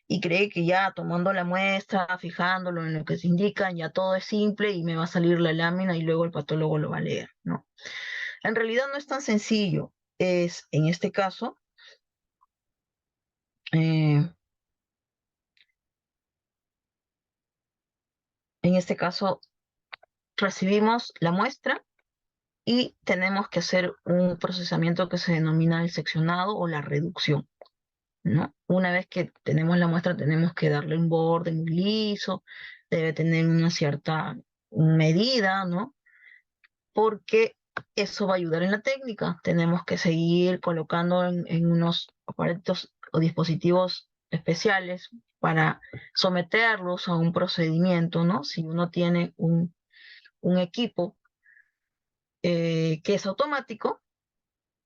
S2: y cree que ya tomando la muestra, fijándolo en lo que se indica, ya todo es simple y me va a salir la lámina y luego el patólogo lo va a leer, ¿no? En realidad no es tan sencillo. Es, en este caso, eh, recibimos la muestra y tenemos que hacer un procesamiento que se denomina el seccionado o la reducción, ¿no? Una vez que tenemos la muestra, tenemos que darle un borde muy liso, debe tener una cierta medida, ¿no? Porque eso va a ayudar en la técnica. Tenemos que seguir colocando en unos aparatos o dispositivos especiales para someterlos a un procedimiento, ¿no? Si uno tiene un equipo que es automático,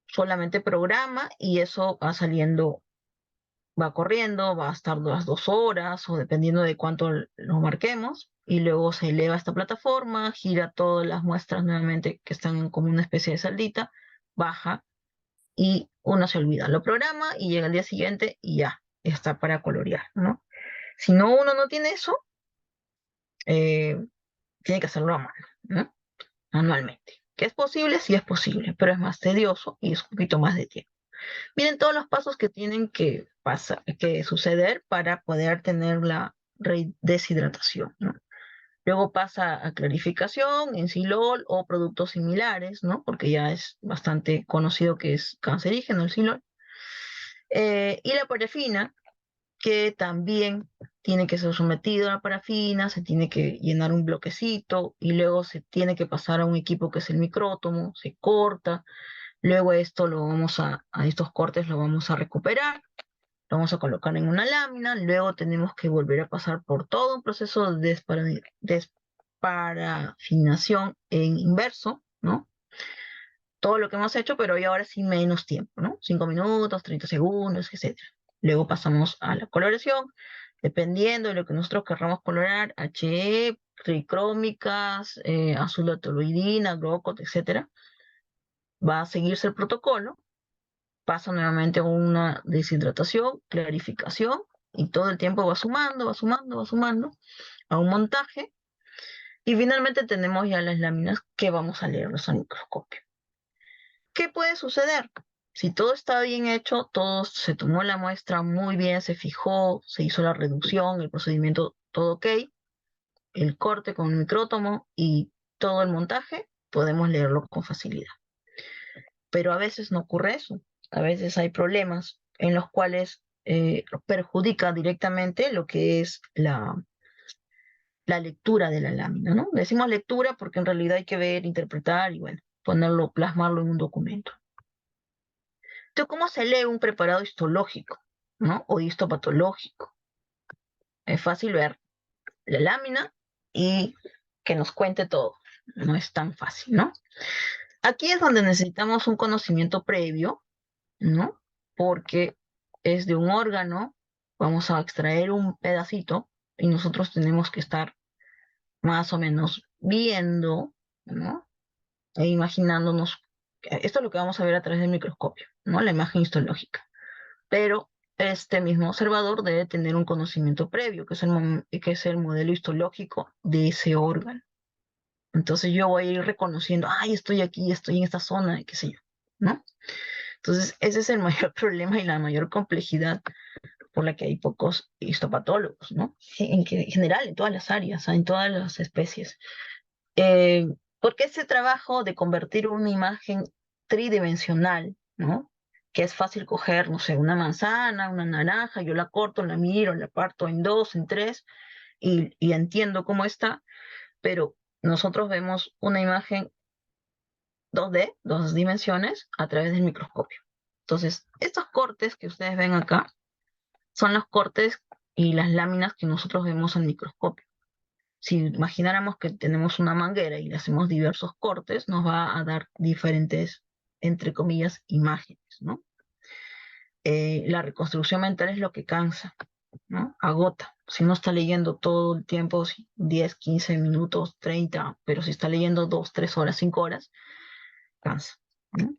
S2: solamente programa y eso va saliendo, va corriendo, va a estar las 2 horas o dependiendo de cuánto lo marquemos y luego se eleva a esta plataforma, gira todas las muestras nuevamente que están como una especie de saldita, baja y uno se olvida, lo programa y llega al día siguiente y ya está para colorear, ¿no? Si no, uno no tiene eso, eh, tiene que hacerlo a mano, ¿no? Manualmente. ¿Que es posible? Sí es posible, pero es más tedioso y es un poquito más de tiempo. Miren todos los pasos que tienen que suceder para poder tener la deshidratación, ¿no? Luego pasa a clarificación en silol o productos similares, ¿no? Porque ya es bastante conocido que es cancerígeno el silol. Y la parafina, que también tiene que ser sometido a la parafina, se tiene que llenar un bloquecito y luego se tiene que pasar a un equipo que es el micrótomo, se corta. Luego esto a estos cortes lo vamos a recuperar, lo vamos a colocar en una lámina, luego tenemos que volver a pasar por todo un proceso de desparafinación en inverso, ¿no? Todo lo que hemos hecho, pero hoy ahora sí menos tiempo, ¿no? 5 minutos, 30 segundos, etcétera. Luego pasamos a la coloración, dependiendo de lo que nosotros querramos colorar, HE, tricrómicas, azul toluidina, glaucot, etcétera. Va a seguirse el protocolo, pasa nuevamente a una deshidratación, clarificación, y todo el tiempo va sumando, va sumando, va sumando a un montaje, y finalmente tenemos ya las láminas que vamos a leerlas al microscopio. ¿Qué puede suceder? Si todo está bien hecho, todo se tomó la muestra muy bien, se fijó, se hizo la reducción, el procedimiento todo ok, el corte con el micrótomo y todo el montaje, podemos leerlo con facilidad. Pero a veces no ocurre eso. A veces hay problemas en los cuales perjudica directamente lo que es la lectura de la lámina, ¿no? Decimos lectura porque en realidad hay que ver, interpretar y, bueno, ponerlo, plasmarlo en un documento. Entonces, ¿cómo se lee un preparado histológico, ¿no? O histopatológico? Es fácil ver. la lámina y que nos cuente todo. No es tan fácil, ¿no? Aquí es donde necesitamos un conocimiento previo, ¿no? Porque es de un órgano, vamos a extraer un pedacito y nosotros tenemos que estar más o menos viendo, ¿no? E imaginándonos, esto es lo que vamos a ver a través del microscopio, ¿no? La imagen histológica. Pero este mismo observador debe tener un conocimiento previo, que es el modelo histológico de ese órgano. Entonces yo voy a ir reconociendo, ay, estoy aquí, estoy en esta zona, qué sé yo, ¿no? Entonces ese es el mayor problema y la mayor complejidad por la que hay pocos histopatólogos, ¿no? En general, en todas las áreas, en todas las especies. Eh, Porque ese trabajo de convertir una imagen tridimensional, ¿no? Que es fácil coger, no sé, una manzana, una naranja, yo la corto, la miro, la parto en dos, en tres, y entiendo cómo está, pero nosotros vemos una imagen 2D, dos dimensiones, a través del microscopio. Entonces, estos cortes que ustedes ven acá son los cortes y las láminas que nosotros vemos al microscopio. Si imagináramos que tenemos una manguera y le hacemos diversos cortes, nos va a dar diferentes, entre comillas, imágenes, ¿no? La reconstrucción mental es lo que cansa, ¿no? Agota. Si no está leyendo todo el tiempo, 10, 15 minutos, 30, pero si está leyendo 2, 3 horas, 5 horas, cansa, ¿no?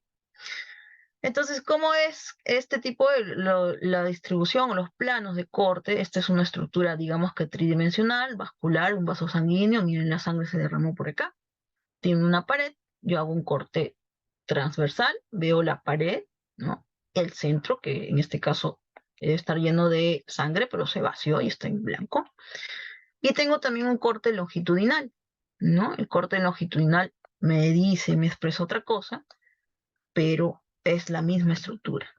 S2: Entonces, ¿cómo es este tipo de la distribución o los planos de corte? Esta es una estructura, digamos que tridimensional, vascular, un vaso sanguíneo. Miren, la sangre se derramó por acá. Tiene una pared, yo hago un corte transversal, veo la pared, ¿no? El centro, que en este caso debe estar lleno de sangre, pero se vació y está en blanco. Y tengo también un corte longitudinal, ¿no? El corte longitudinal me dice, me expresa otra cosa, pero es la misma estructura.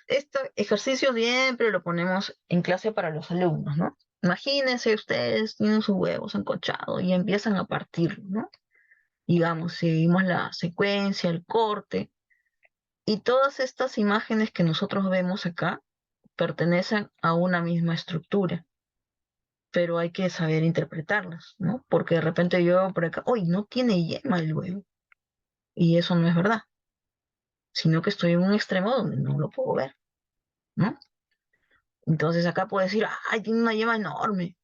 S2: Este ejercicio siempre lo ponemos en clase para los alumnos, ¿no? Imagínense ustedes tienen sus huevos enconchados y empiezan a partir, ¿no? Digamos, seguimos la secuencia, el corte, y todas estas imágenes que nosotros vemos acá pertenecen a una misma estructura, pero hay que saber interpretarlas, ¿no? Porque de repente yo por acá, ¡uy, no tiene yema el huevo! Y eso no es verdad, sino que estoy en un extremo donde no lo puedo ver, ¿no? Entonces acá puedo decir, ¡ay, tiene una yema enorme!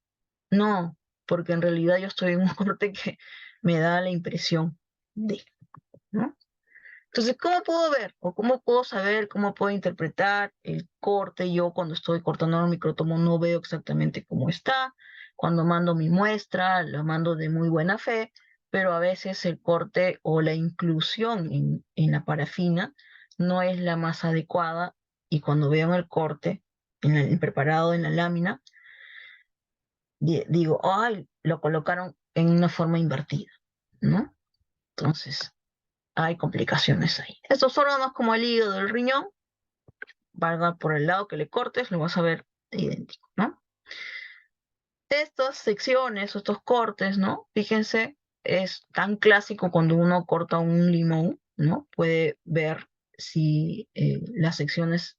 S2: No, porque en realidad yo estoy en un corte que me da la impresión de, ¿no? Entonces, ¿cómo puedo ver o cómo puedo saber, cómo puedo interpretar el corte? Yo cuando estoy cortando el microtomo no veo exactamente cómo está. Cuando mando mi muestra, la mando de muy buena fe, pero a veces el corte o la inclusión en la parafina no es la más adecuada y cuando veo en el corte, en el preparado, en la lámina, digo, ay, lo colocaron en una forma invertida, ¿no? Entonces, hay complicaciones ahí. Estos órganos como el hígado, el riñón, valga por el lado que le cortes, lo vas a ver idéntico, ¿no? Estas secciones, estos cortes, ¿no? Fíjense, es tan clásico cuando uno corta un limón, ¿no? Puede ver si las secciones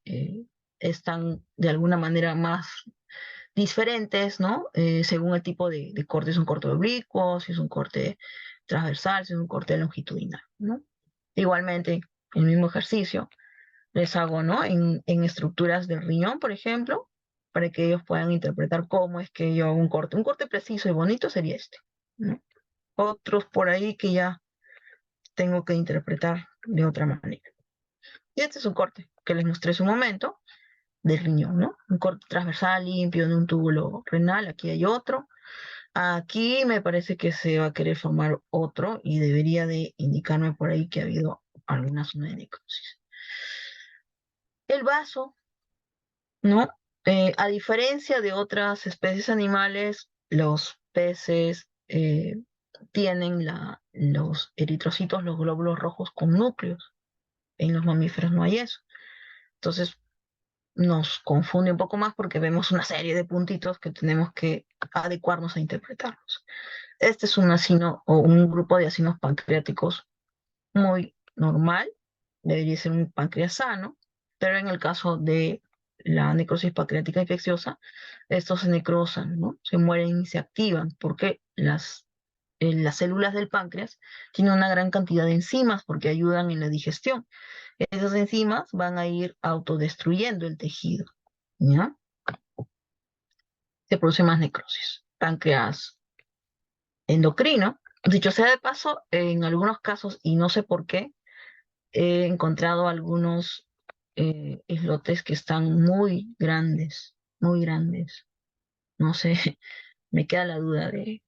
S2: están de alguna manera más diferentes, ¿no? Según el tipo de corte, si es un corte oblicuo, si es un corte transversal, si es un corte longitudinal, ¿no? Igualmente, el mismo ejercicio les hago, ¿no? En estructuras del riñón, por ejemplo, para que ellos puedan interpretar cómo es que yo hago un corte. Un corte preciso y bonito sería este, ¿no? Otros por ahí que ya tengo que interpretar de otra manera. Y este es un corte que les mostré hace un momento del riñón, ¿no? Un corte transversal limpio de un túbulo renal, aquí hay otro. Aquí me parece que se va a querer formar otro y debería de indicarme por ahí que ha habido alguna zona de necrosis. El vaso, ¿no? A diferencia de otras especies animales, los peces tienen los eritrocitos, los glóbulos rojos con núcleos. En los mamíferos no hay eso. Entonces nos confunde un poco más porque vemos una serie de puntitos que tenemos que adecuarnos a interpretarlos. Este es un acino o un grupo de acinos pancreáticos muy normal, debería ser un páncreas sano, pero en el caso de la necrosis pancreática infecciosa, estos se necrosan, ¿no? Se mueren y se activan porque las células del páncreas tienen una gran cantidad de enzimas porque ayudan en la digestión. Esas enzimas van a ir autodestruyendo el tejido, ¿ya? Se produce más necrosis. Páncreas endocrino. Dicho sea de paso, en algunos casos, y no sé por qué, he encontrado algunos islotes que están muy grandes, muy grandes. No sé, me queda la duda de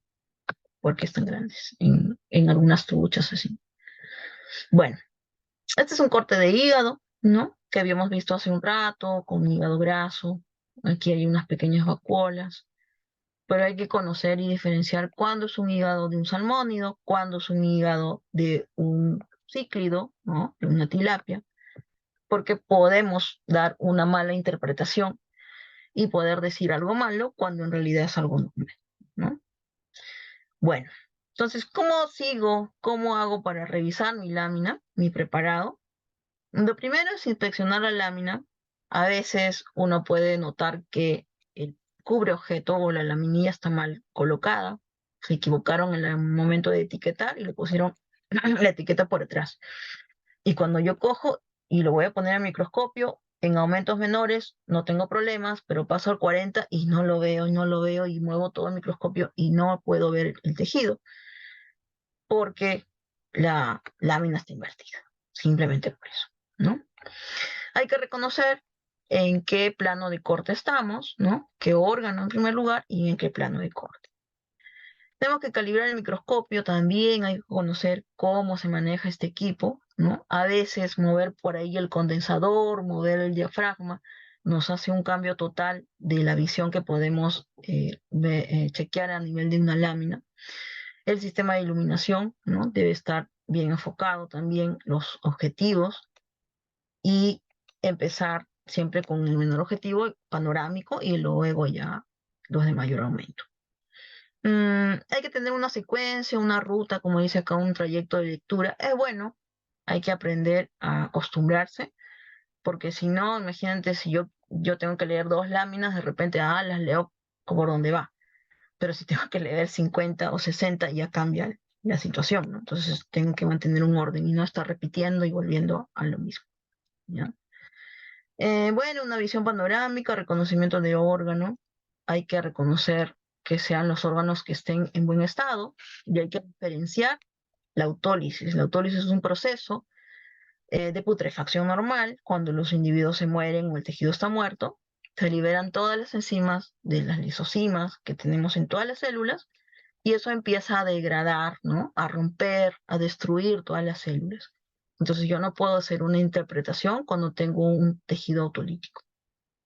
S2: por qué están grandes en algunas truchas así. Bueno, este es un corte de hígado, ¿no? Que habíamos visto hace un rato, con hígado graso. Aquí hay unas pequeñas vacuolas. Pero hay que conocer y diferenciar cuándo es un hígado de un salmónido, cuándo es un hígado de un cíclido, ¿no? De una tilapia, porque podemos dar una mala interpretación y poder decir algo malo cuando en realidad es algo normal, ¿no? Bueno, entonces, ¿cómo sigo? ¿Cómo hago para revisar mi lámina, mi preparado? Lo primero es inspeccionar la lámina. A veces uno puede notar que el cubre objeto o la laminilla está mal colocada. Se equivocaron en el momento de etiquetar y le pusieron la etiqueta por detrás. Y cuando yo cojo y lo voy a poner al microscopio, en aumentos menores no tengo problemas, pero paso al 40 y no lo veo, y no lo veo, y muevo todo el microscopio y no puedo ver el tejido porque la lámina está invertida. Simplemente por eso, ¿no? Hay que reconocer en qué plano de corte estamos, ¿no? Qué órgano en primer lugar y en qué plano de corte. Tenemos que calibrar el microscopio también, hay que conocer cómo se maneja este equipo, ¿no? A veces mover por ahí el condensador, mover el diafragma, nos hace un cambio total de la visión que podemos chequear a nivel de una lámina. El sistema de iluminación, ¿no? Debe estar bien enfocado también, los objetivos, y empezar siempre con el menor objetivo panorámico y luego ya los de mayor aumento. Hay que tener una secuencia, una ruta, como dice acá, un trayecto de lectura. Es bueno, hay que aprender a acostumbrarse, porque si no, imagínate si yo tengo que leer 2 láminas, de repente, las leo por donde va. Pero si tengo que leer 50 o 60, ya cambia la situación, ¿no? Entonces tengo que mantener un orden y no estar repitiendo y volviendo a lo mismo, ¿ya? Bueno, una visión panorámica, reconocimiento de órgano. Hay que reconocer que sean los órganos que estén en buen estado y hay que diferenciar la autólisis. La autólisis es un proceso de putrefacción normal. Cuando los individuos se mueren o el tejido está muerto, se liberan todas las enzimas de las lisosimas que tenemos en todas las células y eso empieza a degradar, ¿no? A romper, a destruir todas las células. Entonces yo no puedo hacer una interpretación cuando tengo un tejido autolítico.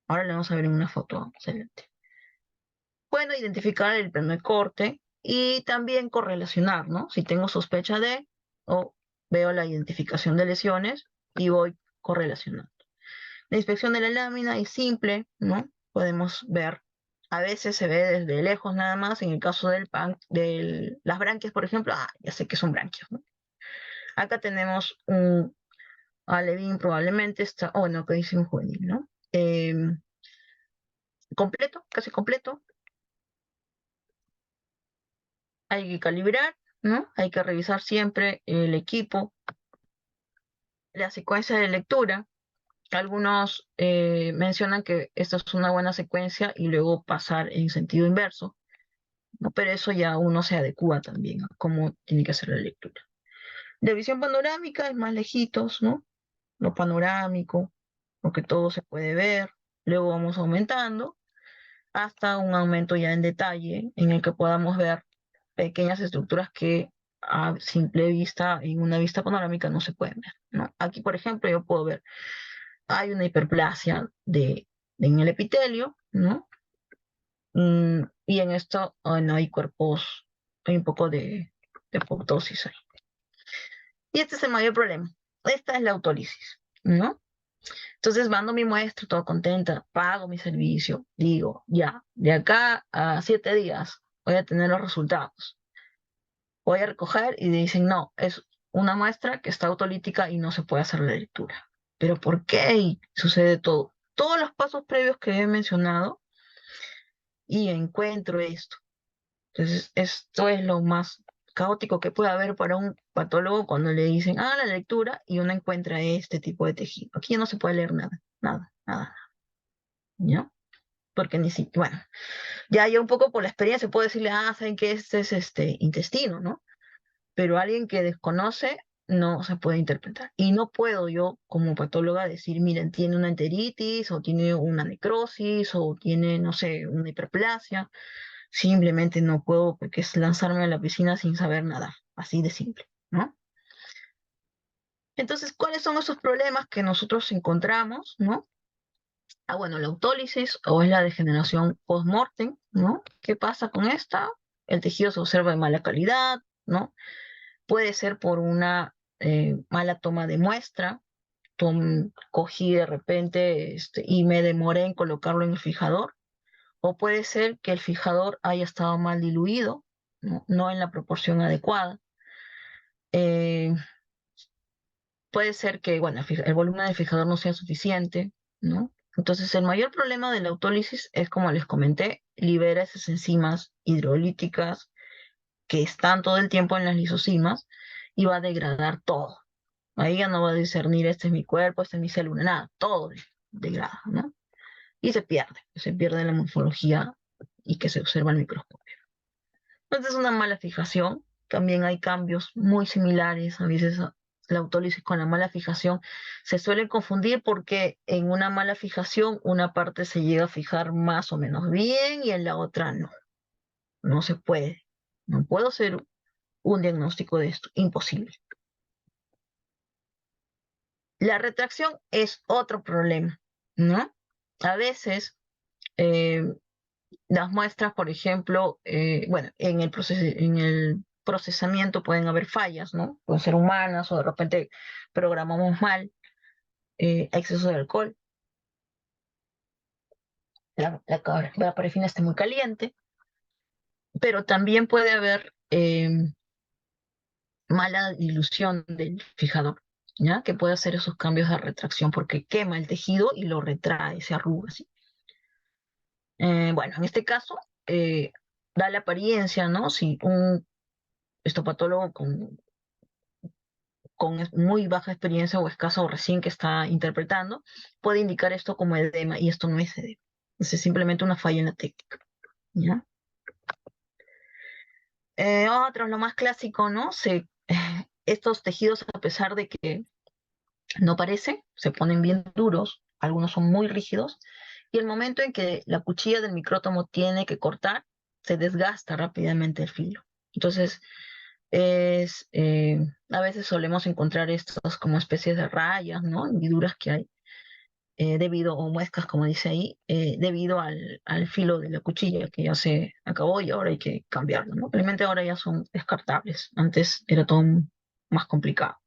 S2: Ahora le vamos a ver en una foto. Excelente. Bueno, identificar el plano de corte y también correlacionar, ¿no? Si tengo sospecha de, o veo la identificación de lesiones y voy correlacionando. La inspección de la lámina es simple, ¿no? Podemos ver, a veces se ve desde lejos nada más, en el caso de las branquias, por ejemplo, ya sé que son branquias, ¿no? Acá tenemos un alevín, probablemente está, no, que dice un juvenil, ¿no? Completo, casi completo. Hay que calibrar, ¿no? Hay que revisar siempre el equipo, la secuencia de lectura. Algunos mencionan que esta es una buena secuencia y luego pasar en sentido inverso, ¿no? Pero eso ya uno se adecua también a cómo tiene que hacer la lectura. De visión panorámica es más lejitos, ¿no? Lo panorámico, lo que todo se puede ver. Luego vamos aumentando hasta un aumento ya en detalle en el que podamos ver pequeñas estructuras que a simple vista, en una vista panorámica, no se pueden ver, ¿no? Aquí, por ejemplo, yo puedo ver, hay una hiperplasia en el epitelio, ¿no? Y en esto, no hay cuerpos, hay un poco de apoptosis ahí. Y este es el mayor problema. Esta es la autólisis, ¿no? Entonces mando mi muestra, toda contenta, pago mi servicio, digo, ya, de acá a 7 días voy a tener los resultados. Voy a recoger y dicen, no, es una muestra que está autolítica y no se puede hacer la lectura. ¿Pero por qué? Y sucede todo. todos los pasos previos que he mencionado y encuentro esto. Entonces, esto es lo más caótico que puede haber para un patólogo cuando le dicen, la lectura, y uno encuentra este tipo de tejido. Aquí ya no se puede leer nada, nada, nada, ¿no? Porque ni siquiera, bueno, ya yo un poco por la experiencia puedo decirle, saben que este es intestino, ¿no? Pero alguien que desconoce no se puede interpretar. Y no puedo yo como patóloga decir, miren, tiene una enteritis o tiene una necrosis o tiene, no sé, una hiperplasia. Simplemente no puedo porque es lanzarme a la piscina sin saber nada, así de simple, ¿no? Entonces, ¿cuáles son esos problemas que nosotros encontramos, ¿no? Bueno, la autólisis o es la degeneración post-mortem, ¿no? ¿Qué pasa con esta? El tejido se observa de mala calidad, ¿no? Puede ser por una mala toma de muestra, cogí de repente y me demoré en colocarlo en el fijador, o puede ser que el fijador haya estado mal diluido, no en la proporción adecuada. Eh, puede ser que, bueno, el volumen del fijador no sea suficiente, ¿no? Entonces, el mayor problema de la autólisis es, como les comenté, libera esas enzimas hidrolíticas que están todo el tiempo en las lisosimas y va a degradar todo. Ahí ya no va a discernir, este es mi cuerpo, esta es mi célula, nada, todo degrada, ¿no? Y se pierde la morfología y que se observa el microscopio. Entonces, una mala fijación, también hay cambios muy similares, a veces la autólisis con la mala fijación se suelen confundir porque en una mala fijación una parte se llega a fijar más o menos bien y en la otra no, no se puede, no puedo hacer un diagnóstico de esto, imposible. La retracción es otro problema, ¿no? A veces eh, las muestras, por ejemplo, bueno, en el procesamiento pueden haber fallas, ¿no? Pueden ser humanas o de repente programamos mal, exceso de alcohol, la parafina está muy caliente, pero también puede haber mala dilución del fijador, ¿ya? Que puede hacer esos cambios de retracción porque quema el tejido y lo retrae, se arruga así. Bueno, en este caso, da la apariencia, ¿no? Si un estopatólogo con muy baja experiencia o escaso o recién que está interpretando, puede indicar esto como edema y esto no es edema. Es simplemente una falla en la técnica, ¿ya? Lo más clásico, ¿no? Estos tejidos, a pesar de que no parece, se ponen bien duros, algunos son muy rígidos, y el momento en que la cuchilla del micrótomo tiene que cortar, se desgasta rápidamente el filo. Entonces, a veces solemos encontrar estas como especies de rayas, ¿no? Hendiduras que hay, o muescas, como dice ahí, debido al filo de la cuchilla que ya se acabó y ahora hay que cambiarlo, ¿no? Realmente ahora ya son descartables, antes era todo más complicado.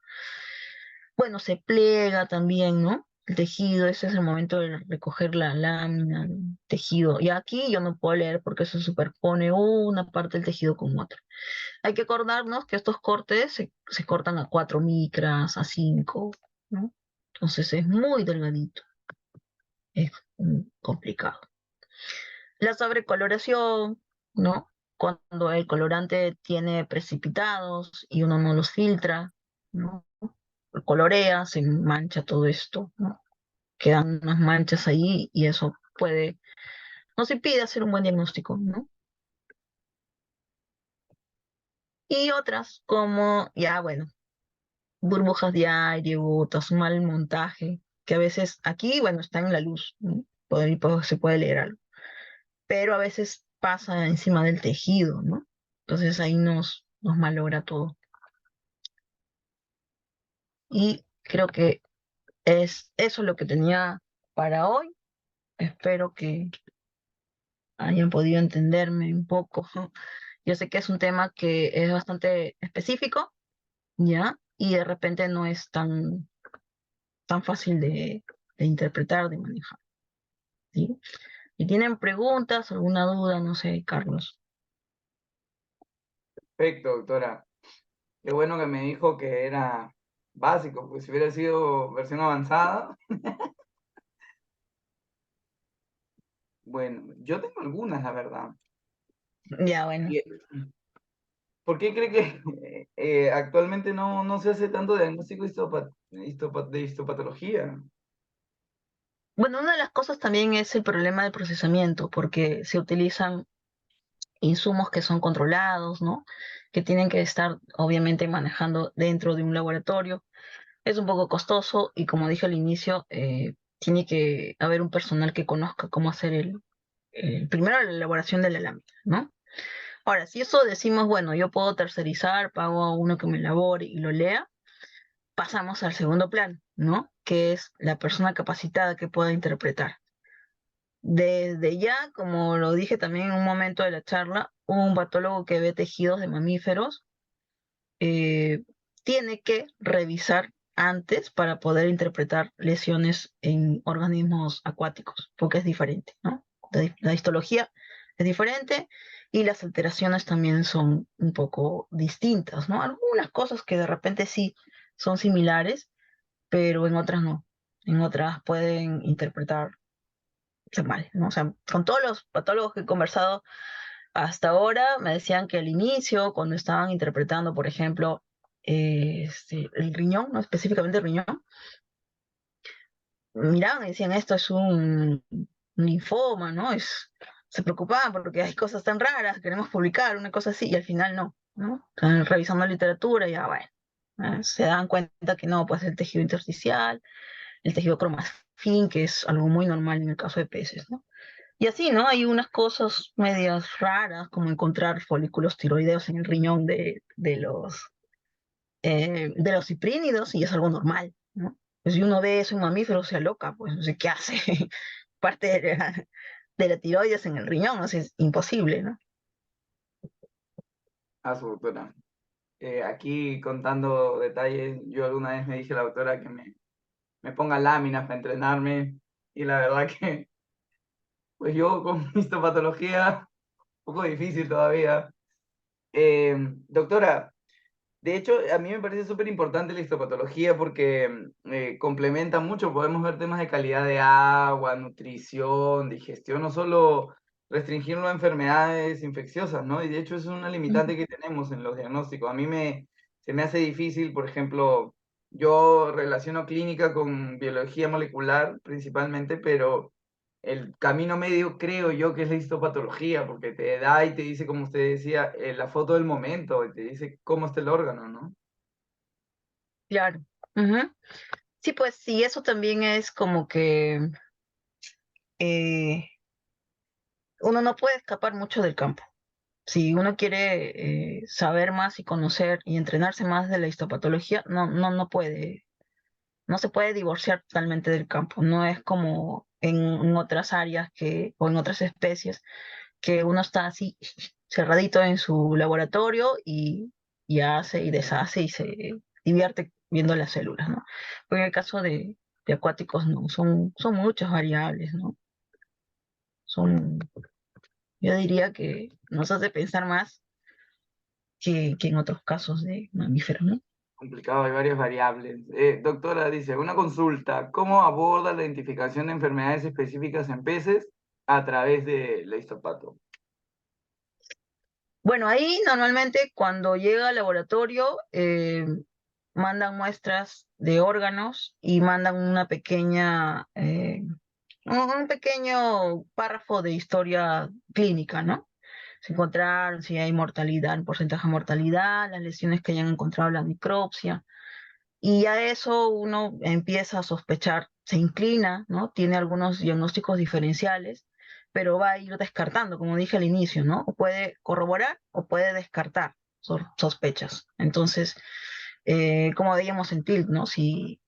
S2: Bueno, se pliega también, ¿no? El tejido, ese es el momento de recoger la lámina, el tejido. Y aquí yo no puedo leer porque se superpone una parte del tejido con otra. Hay que acordarnos que estos cortes se cortan a 4 micras, a 5, ¿no? Entonces es muy delgadito, es complicado. La sobrecoloración, ¿no? Cuando el colorante tiene precipitados y uno no los filtra, ¿no? Colorea, se mancha todo esto, ¿no? Quedan unas manchas ahí y eso nos impide hacer un buen diagnóstico, ¿no? Y otras como, ya bueno, burbujas de aire, gotas, mal montaje, que a veces aquí, bueno, está en la luz, ¿no? Se puede leer algo, pero a veces pasa encima del tejido, ¿no? Entonces ahí nos malogra todo. Y creo que es eso lo que tenía para hoy. Espero que hayan podido entenderme un poco. Yo sé que es un tema que es bastante específico, ¿ya? Y de repente no es tan fácil de interpretar, de manejar, ¿sí? Si tienen preguntas, alguna duda, no sé, Carlos.
S1: Perfecto, doctora. Qué bueno que me dijo que era básico, pues si hubiera sido versión avanzada, Bueno, yo tengo algunas, la verdad.
S2: Ya, bueno.
S1: Y, ¿por qué cree que actualmente no se hace tanto diagnóstico de histopatología?
S2: Bueno, una de las cosas también es el problema de procesamiento, porque se utilizan insumos que son controlados, ¿no? Que tienen que estar obviamente manejando dentro de un laboratorio. Es un poco costoso y como dije al inicio, tiene que haber un personal que conozca cómo hacer primero la elaboración de la lámina, ¿no? Ahora, si eso decimos, bueno, yo puedo tercerizar, pago a uno que me elabore y lo lea, pasamos al segundo plano, ¿no? Que es la persona capacitada que pueda interpretar. Desde ya, como lo dije también en un momento de la charla, un patólogo que ve tejidos de mamíferos eh, tiene que revisar antes para poder interpretar lesiones en organismos acuáticos, porque es diferente, ¿no? La histología es diferente y las alteraciones también son un poco distintas, ¿no? Algunas cosas que de repente sí son similares, pero en otras no. En otras pueden interpretarse mal, ¿no? O sea, con todos los patólogos que he conversado hasta ahora me decían que al inicio, cuando estaban interpretando, por ejemplo, el riñón, no específicamente el riñón, miraban y decían, esto es un linfoma, ¿no? Se preocupaban porque hay cosas tan raras, queremos publicar, una cosa así, y al final no, ¿no? Están revisando literatura y ya, bueno, se dan cuenta que no, pues el tejido intersticial, el tejido cromafin, que es algo muy normal en el caso de peces, ¿no? Y así, ¿no? Hay unas cosas medias raras, como encontrar folículos tiroideos en el riñón de los ciprínidos, y es algo normal, ¿no? Pues si uno ve eso en mamíferos, se aloca, pues no sé qué hace. Parte de la tiroides en el riñón, o sea, es imposible, ¿no?
S1: A su doctora. Aquí contando detalles, yo alguna vez me dije a la doctora que me ponga láminas para entrenarme y la verdad que pues yo con histopatología, un poco difícil todavía. Doctora, de hecho, a mí me parece súper importante la histopatología porque complementa mucho. Podemos ver temas de calidad de agua, nutrición, digestión, no solo restringirlo a enfermedades infecciosas, ¿no? Y de hecho es una limitante que tenemos en los diagnósticos. Se me hace difícil, por ejemplo, yo relaciono clínica con biología molecular principalmente, pero el camino medio creo yo que es la histopatología, porque te da y te dice, como usted decía, la foto del momento, y te dice cómo está el órgano, ¿no?
S2: Claro. Ujú. Sí, pues sí, eso también es como que eh, uno no puede escapar mucho del campo. Si uno quiere saber más y conocer y entrenarse más de la histopatología, no puede, no se puede divorciar totalmente del campo. No es como en otras áreas o en otras especies que uno está así cerradito en su laboratorio y hace y deshace y se divierte viendo las células, ¿no? Pero en el caso de acuáticos no, son muchas variables, ¿no? Son, yo diría que nos hace pensar más que en otros casos de mamíferos, ¿no?
S1: Complicado, hay varias variables. Doctora, dice, una consulta, ¿cómo aborda la identificación de enfermedades específicas en peces a través de la histopato?
S2: Bueno, ahí normalmente cuando llega al laboratorio mandan muestras de órganos y mandan un pequeño párrafo de historia clínica, ¿no? Se encontraron si hay mortalidad, el porcentaje de mortalidad, las lesiones que hayan encontrado, la necropsia. Y a eso uno empieza a sospechar, se inclina, ¿no? Tiene algunos diagnósticos diferenciales, pero va a ir descartando, como dije al inicio, ¿no? O puede corroborar o puede descartar sospechas. Entonces, como veíamos en TIL, ¿no? Si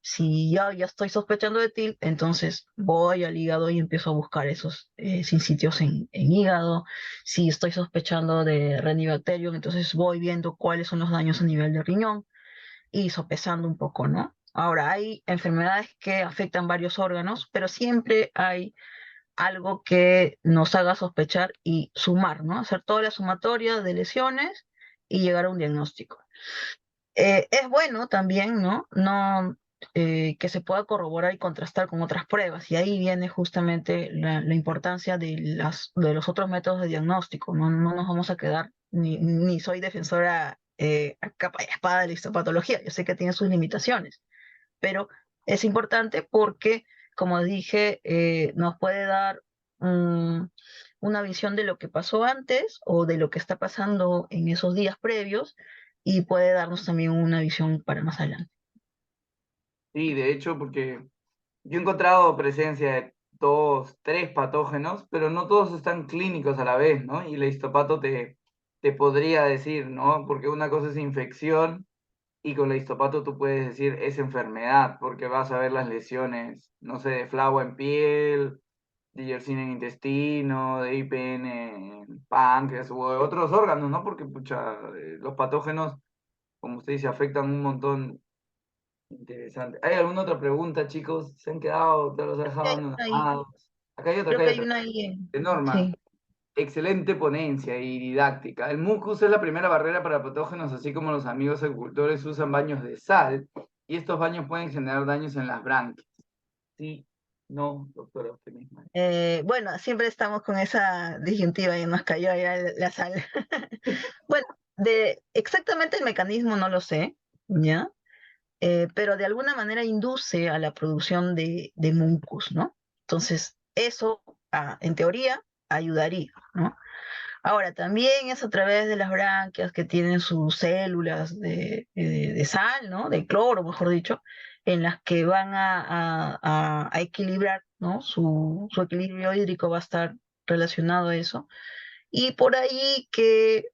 S2: ya estoy sospechando de TIL, entonces voy al hígado y empiezo a buscar esos sincitios en hígado. Si estoy sospechando de Renibacterium, entonces voy viendo cuáles son los daños a nivel de riñón y sopesando un poco, ¿no? Ahora, hay enfermedades que afectan varios órganos, pero siempre hay algo que nos haga sospechar y sumar, ¿no? Hacer toda la sumatoria de lesiones y llegar a un diagnóstico. Es bueno también, ¿no? No que se pueda corroborar y contrastar con otras pruebas. Y ahí viene justamente la importancia de los otros métodos de diagnóstico. No, no nos vamos a quedar, ni soy defensora a capa y espada de la histopatología. Yo sé que tiene sus limitaciones, pero es importante porque, como dije, nos puede dar una visión de lo que pasó antes o de lo que está pasando en esos días previos y puede darnos también una visión para más adelante.
S1: Sí, de hecho, porque yo he encontrado presencia de dos, tres patógenos, pero no todos están clínicos a la vez, ¿no? Y el histopato te podría decir, ¿no? Porque una cosa es infección y con el histopato tú puedes decir es enfermedad, porque vas a ver las lesiones, no sé, de flagua en piel, de Yersinia en intestino, de IPN en páncreas u otros órganos, ¿no? Porque, pucha, los patógenos, como usted dice, afectan un montón. Interesante. ¿Hay alguna otra pregunta, chicos? ¿Se han quedado? ¿Te los he dejado abandonados?
S2: Creo
S1: Acá
S2: que
S1: hay
S2: hay
S1: otra.
S2: una ahí.
S1: De Norma,
S2: Sí.
S1: excelente ponencia y didáctica. El mucus es la primera barrera para patógenos, así como los amigos agricultores usan baños de sal, y estos baños pueden generar daños en las branquias. Sí, no, doctora, usted misma.
S2: Bueno, siempre estamos con esa disyuntiva y nos cayó ya la sal. Bueno, de exactamente el mecanismo no lo sé, ¿ya? Pero de alguna manera induce a la producción de mucus, ¿no? Entonces, eso, en teoría, ayudaría, ¿no? Ahora, también es a través de las branquias que tienen sus células de sal, ¿no? De cloro, mejor dicho, en las que van a equilibrar, ¿no? Su equilibrio hídrico va a estar relacionado a eso. Y por ahí que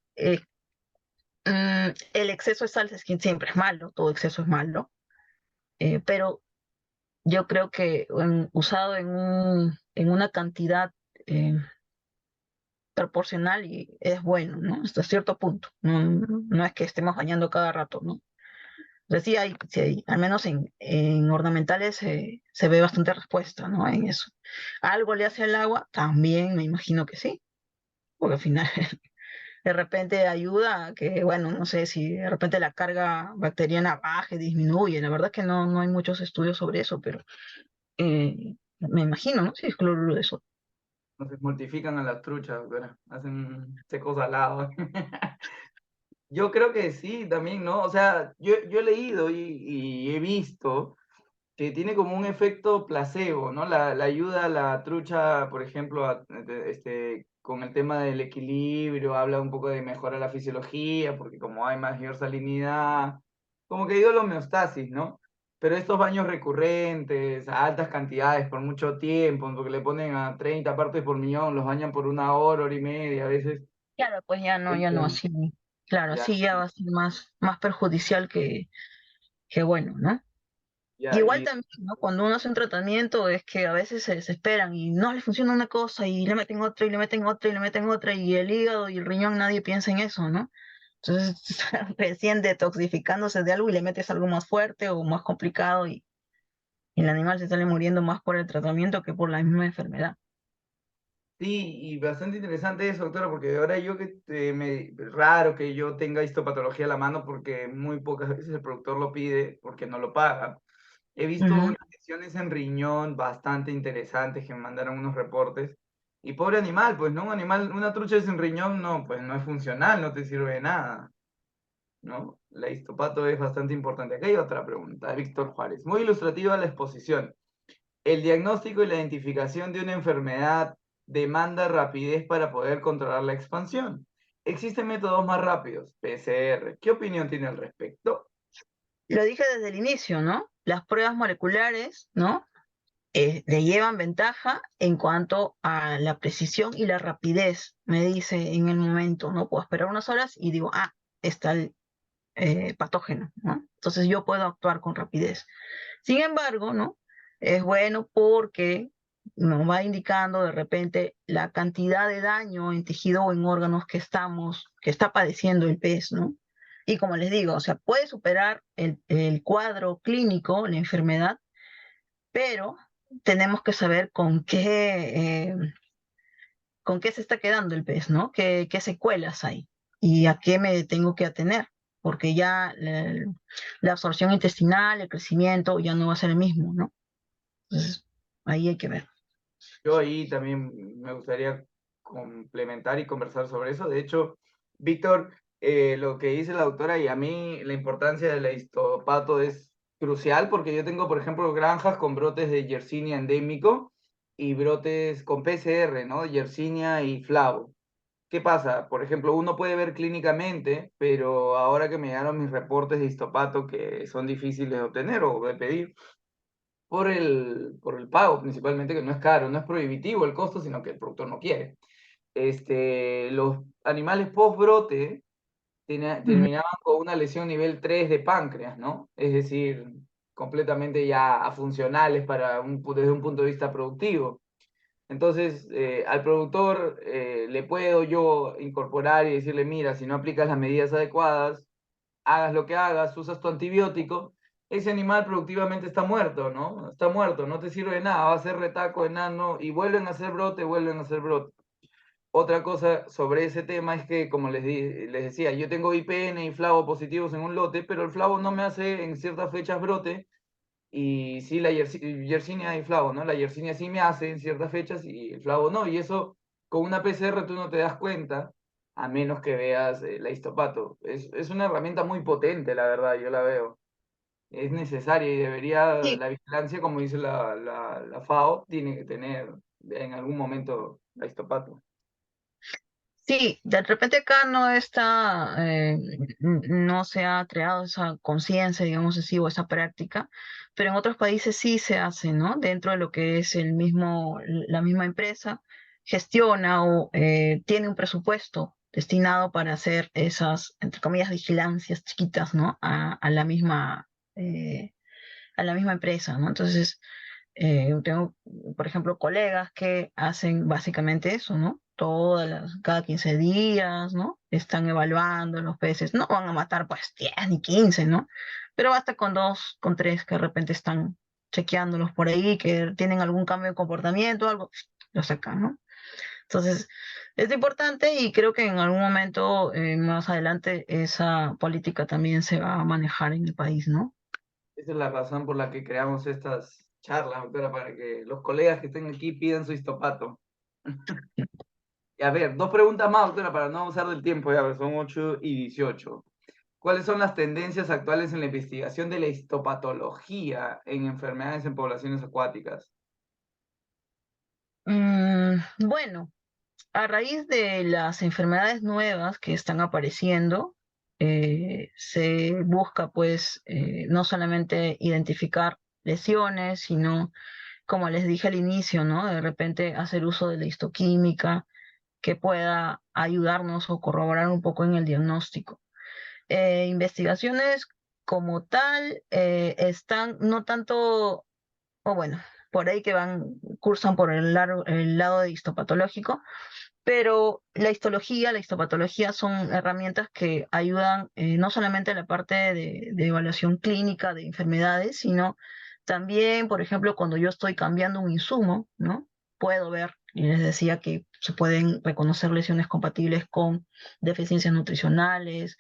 S2: el exceso de sal es que siempre es malo, todo exceso es malo, pero yo creo que usado en una cantidad eh, proporcional y es bueno, ¿no? Hasta cierto punto. No, no es que estemos bañando cada rato, ¿no? Entonces sí hay, al menos en ornamentales se ve bastante respuesta, ¿no? En eso. ¿Algo le hace al agua? También me imagino que sí, porque al final de repente ayuda a que, bueno, no sé si de repente la carga bacteriana baje, disminuye. La verdad es que no, no hay muchos estudios sobre eso, pero me imagino, ¿no? Sí, es cloruro de sodio.
S1: Entonces mortifican a las truchas, doctora. Hacen secos salados. Yo creo que sí, también, ¿no? O sea, yo he leído y he visto que tiene como un efecto placebo, ¿no? La ayuda a la trucha, por ejemplo, con el tema del equilibrio, habla un poco de mejora la fisiología, porque como hay mayor salinidad, como que digo la homeostasis, ¿no? Pero estos baños recurrentes, a altas cantidades, por mucho tiempo, porque le ponen a 30 partes por millón, los bañan por una hora y media, a veces.
S2: Claro, pues ya no así. Claro,
S1: Ya,
S2: así ya va a ser más perjudicial que bueno, ¿no?
S1: ya,
S2: Igual también, ¿no? Cuando uno hace un tratamiento es que a veces se desesperan y no le funciona una cosa y le meten otra y le meten otra y le meten otra y el hígado y el riñón nadie piensa en eso, ¿no? Entonces recién detoxificándose de algo y le metes algo más fuerte o más complicado y el animal se sale muriendo más por el tratamiento que por la misma enfermedad.
S1: sí, y bastante interesante eso, doctora, porque ahora yo raro que yo tenga histopatología a la mano porque muy pocas veces el productor lo pide porque no lo paga. He visto
S2: Ujú.
S1: unas lesiones en riñón bastante interesantes que me mandaron unos reportes. Y pobre animal, pues no, un animal, una trucha sin riñón no, pues no es funcional, no te sirve de nada, ¿no? La histopato es bastante importante. Acá hay otra pregunta, Víctor Juárez. Muy ilustrativa la exposición. El diagnóstico y la identificación de una enfermedad demanda rapidez para poder controlar la expansión. Existen métodos más rápidos, PCR. ¿Qué opinión tiene al respecto?
S2: Lo dije desde el inicio, ¿no? Las pruebas moleculares, ¿no? Le llevan ventaja en cuanto a la precisión y la rapidez, me dice en el momento, no puedo esperar unas horas y digo, está el patógeno, ¿no? Entonces yo puedo actuar con rapidez. Sin embargo, ¿no? Es bueno porque nos va indicando de repente la cantidad de daño en tejido o en órganos que está padeciendo el pez, ¿no? Y como les digo, o sea, puede superar el cuadro clínico, la enfermedad, pero tenemos que saber con qué se está quedando el pez, ¿no? ¿Qué secuelas hay? ¿Y a qué me tengo que atener? porque ya la absorción intestinal, el crecimiento ya no va a ser el mismo, ¿no? Entonces, ahí hay que ver.
S1: Yo ahí también me gustaría complementar y conversar sobre eso. De hecho, Víctor, lo que dice la doctora y a mí la importancia del histopato es crucial porque yo tengo, por ejemplo, granjas con brotes de Yersinia endémico y brotes con PCR, ¿no? Yersinia y flavo. ¿Qué pasa? Por ejemplo, uno puede ver clínicamente, pero ahora que me llegaron mis reportes de histopato que son difíciles de obtener o de pedir, por el pago principalmente, que no es caro, no es prohibitivo el costo, sino que el productor no quiere. Los animales post-brote
S2: Ujú.
S1: terminaban con una lesión nivel 3 de páncreas, ¿no? Es decir, completamente ya afuncionales desde un punto de vista productivo. Entonces, al productor le puedo yo incorporar y decirle, mira, si no aplicas las medidas adecuadas, hagas lo que hagas, usas tu antibiótico, ese animal productivamente está muerto, ¿no? Está muerto, no te sirve de nada, va a ser retaco, enano, y vuelven a hacer brote, vuelven a hacer brote. Otra cosa sobre ese tema es que, como les decía, yo tengo IPN y flavo positivos en un lote, pero el flavo no me hace en ciertas fechas brote, y sí la Yersinia y flavo, ¿no? La Yersinia sí me hace en ciertas fechas y el flavo no, y eso con una PCR tú no te das cuenta, a menos que veas la histopato. Es una herramienta muy potente, la verdad, yo la veo. Es necesaria y debería,
S2: Sí,
S1: la vigilancia, como dice la FAO, tiene que tener en algún momento la histopato.
S2: sí, de repente acá no está, no se ha creado esa conciencia, digamos así, o esa práctica, pero en otros países sí se hace, ¿no? Dentro de lo que es la misma empresa, gestiona o tiene un presupuesto destinado para hacer esas, entre comillas, vigilancias chiquitas, ¿no? Eh, a la misma empresa, ¿no? Entonces, tengo, por ejemplo, colegas que hacen básicamente eso, ¿no? Cada 15 días, ¿no? Están evaluando los peces. No van a matar pues 10 ni 15, ¿no? Pero basta con dos, con tres que de repente están chequeándolos por ahí, que tienen algún cambio de comportamiento, algo, lo sacan, ¿no? Entonces, es importante y creo que en algún momento más adelante esa política también se va a manejar en el país, ¿no?
S1: Esa es la razón por la que creamos estas charlas, doctora, para que los colegas que estén aquí pidan su histopato. Y a ver, dos preguntas más, doctora, para no usar del tiempo, ya, son 8:18. ¿Cuáles son las tendencias actuales en la investigación de la histopatología en enfermedades en poblaciones acuáticas?
S2: Bueno, a raíz de las enfermedades nuevas que están apareciendo, se busca pues no solamente identificar lesiones, sino, como les dije al inicio, ¿no? De repente hacer uso de la histoquímica que pueda ayudarnos o corroborar un poco en el diagnóstico. Investigaciones como tal están no tanto, o bueno, por ahí que cursan por el lado de histopatológico, pero la histología, la histopatología son herramientas que ayudan no solamente a la parte de evaluación clínica de enfermedades, sino también, por ejemplo, cuando yo estoy cambiando un insumo, ¿no? Puedo ver, y les decía que se pueden reconocer lesiones compatibles con deficiencias nutricionales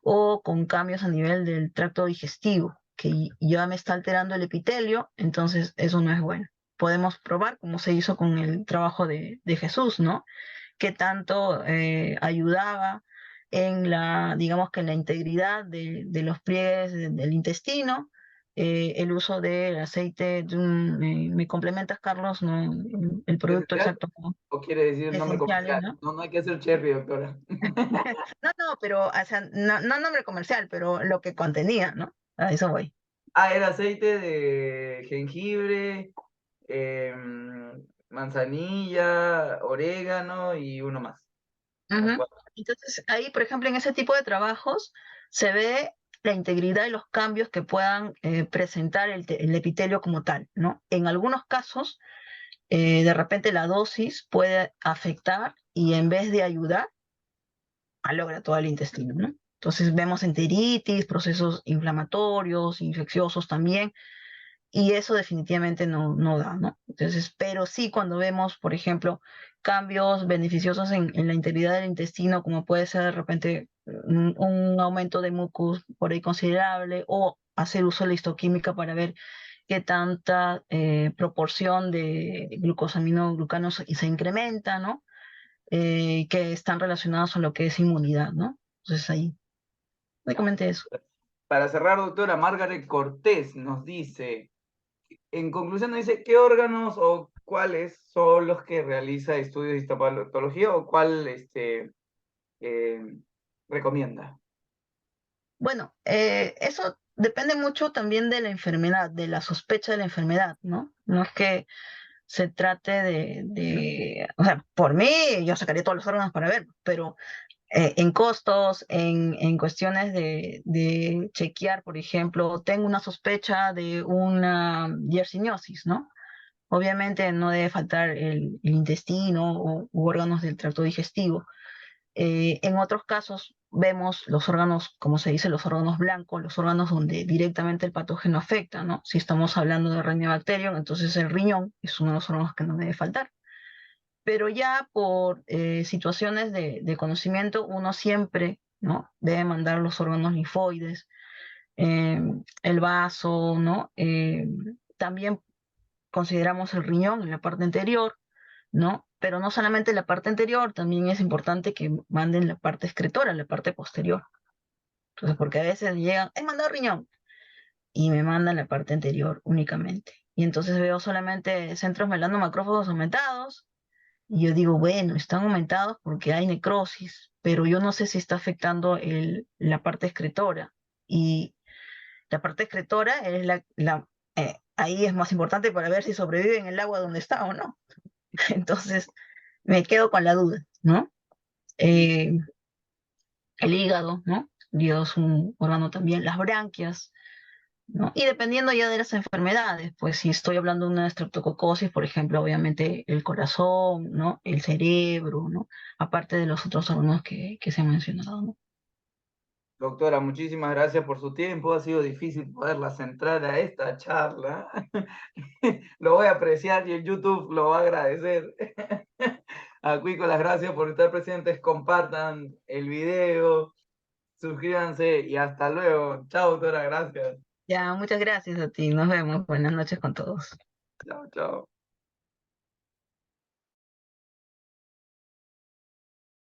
S2: o con cambios a nivel del tracto digestivo, que ya me está alterando el epitelio, entonces eso no es bueno. Podemos probar, como se hizo con el trabajo de Jesús, ¿no? Que tanto ayudaba en digamos que en la integridad de los pliegues del intestino, el uso del aceite, me complementas, Carlos, ¿no? El producto
S1: ¿Esencial?
S2: exacto, ¿no?
S1: ¿O quiere decir el nombre
S2: Esenciales,
S1: comercial?
S2: ¿no?
S1: No, no hay que hacer cherry, doctora.
S2: No, no, pero, o sea, no nombre comercial, pero lo que contenía, ¿no? A eso voy.
S1: Ah, era aceite de jengibre, manzanilla, orégano y uno más. Como
S2: Ujú.
S1: cuatro.
S2: Entonces, ahí, por ejemplo, en ese tipo de trabajos se ve la integridad y los cambios que puedan presentar el epitelio como tal, ¿no? En algunos casos, de repente la dosis puede afectar y en vez de ayudar, malogra todo el intestino, ¿no? Entonces vemos enteritis, procesos inflamatorios, infecciosos también, y eso definitivamente no da, ¿no? Entonces, pero sí cuando vemos, por ejemplo, cambios beneficiosos en la integridad del intestino, como puede ser de repente un aumento de mucus por ahí considerable, o hacer uso de la histoquímica para ver qué tanta proporción de glucosaminoglucanos se incrementa, ¿no? Que están relacionados a lo que es inmunidad, ¿no? Entonces ahí, básicamente eso.
S1: Para cerrar, doctora, Margaret Cortés nos dice, en conclusión nos dice, ¿qué órganos o cuáles son los que realiza estudios de histopatología o cuál eh, recomienda?
S2: Bueno, eso depende mucho también de la enfermedad, de la sospecha de la enfermedad, ¿no? No es que se trate o sea, por mí yo sacaría todos los órganos para ver, pero en costos, en cuestiones de chequear, por ejemplo, tengo una sospecha de una yersiniosis, ¿no? Obviamente no debe faltar el intestino u órganos del tracto digestivo. En otros casos vemos los órganos, como se dice, los órganos blancos, los órganos donde directamente el patógeno afecta, ¿no? Si estamos hablando de Rhinobacterium, entonces el riñón es uno de los órganos que no debe faltar. Pero ya por situaciones de conocimiento, uno siempre, ¿no? Debe mandar los órganos linfoides, el vaso, ¿no? También consideramos el riñón en la parte anterior, ¿no? Pero no solamente la parte anterior, también es importante que manden la parte excretora, la parte posterior. Entonces, porque a veces llegan, he mandado riñón, y me mandan la parte anterior únicamente. Y entonces veo solamente centros melanoma-macrófagos aumentados, y yo digo, bueno, están aumentados porque hay necrosis, pero yo no sé si está afectando la parte excretora. Y la parte excretora es ahí es más importante para ver si sobrevive en el agua donde está o no. Entonces, me quedo con la duda, ¿no? Eh, el hígado, ¿no? El hígado es un órgano también, las branquias, ¿no? Y dependiendo ya de las enfermedades, pues si estoy hablando de una estreptococosis, por ejemplo, obviamente el corazón, ¿no? El cerebro, ¿no? Aparte de los otros órganos que se han mencionado, ¿no?
S1: Doctora, muchísimas gracias por su tiempo. Ha sido difícil poderla centrar a esta charla. Lo voy a apreciar y el YouTube lo va a agradecer. Acuícolas, gracias por estar presentes. Compartan el video, suscríbanse y hasta luego. Chao, doctora, gracias.
S2: Ya, muchas gracias a ti. Nos vemos. Buenas noches con todos.
S1: Chao, chao.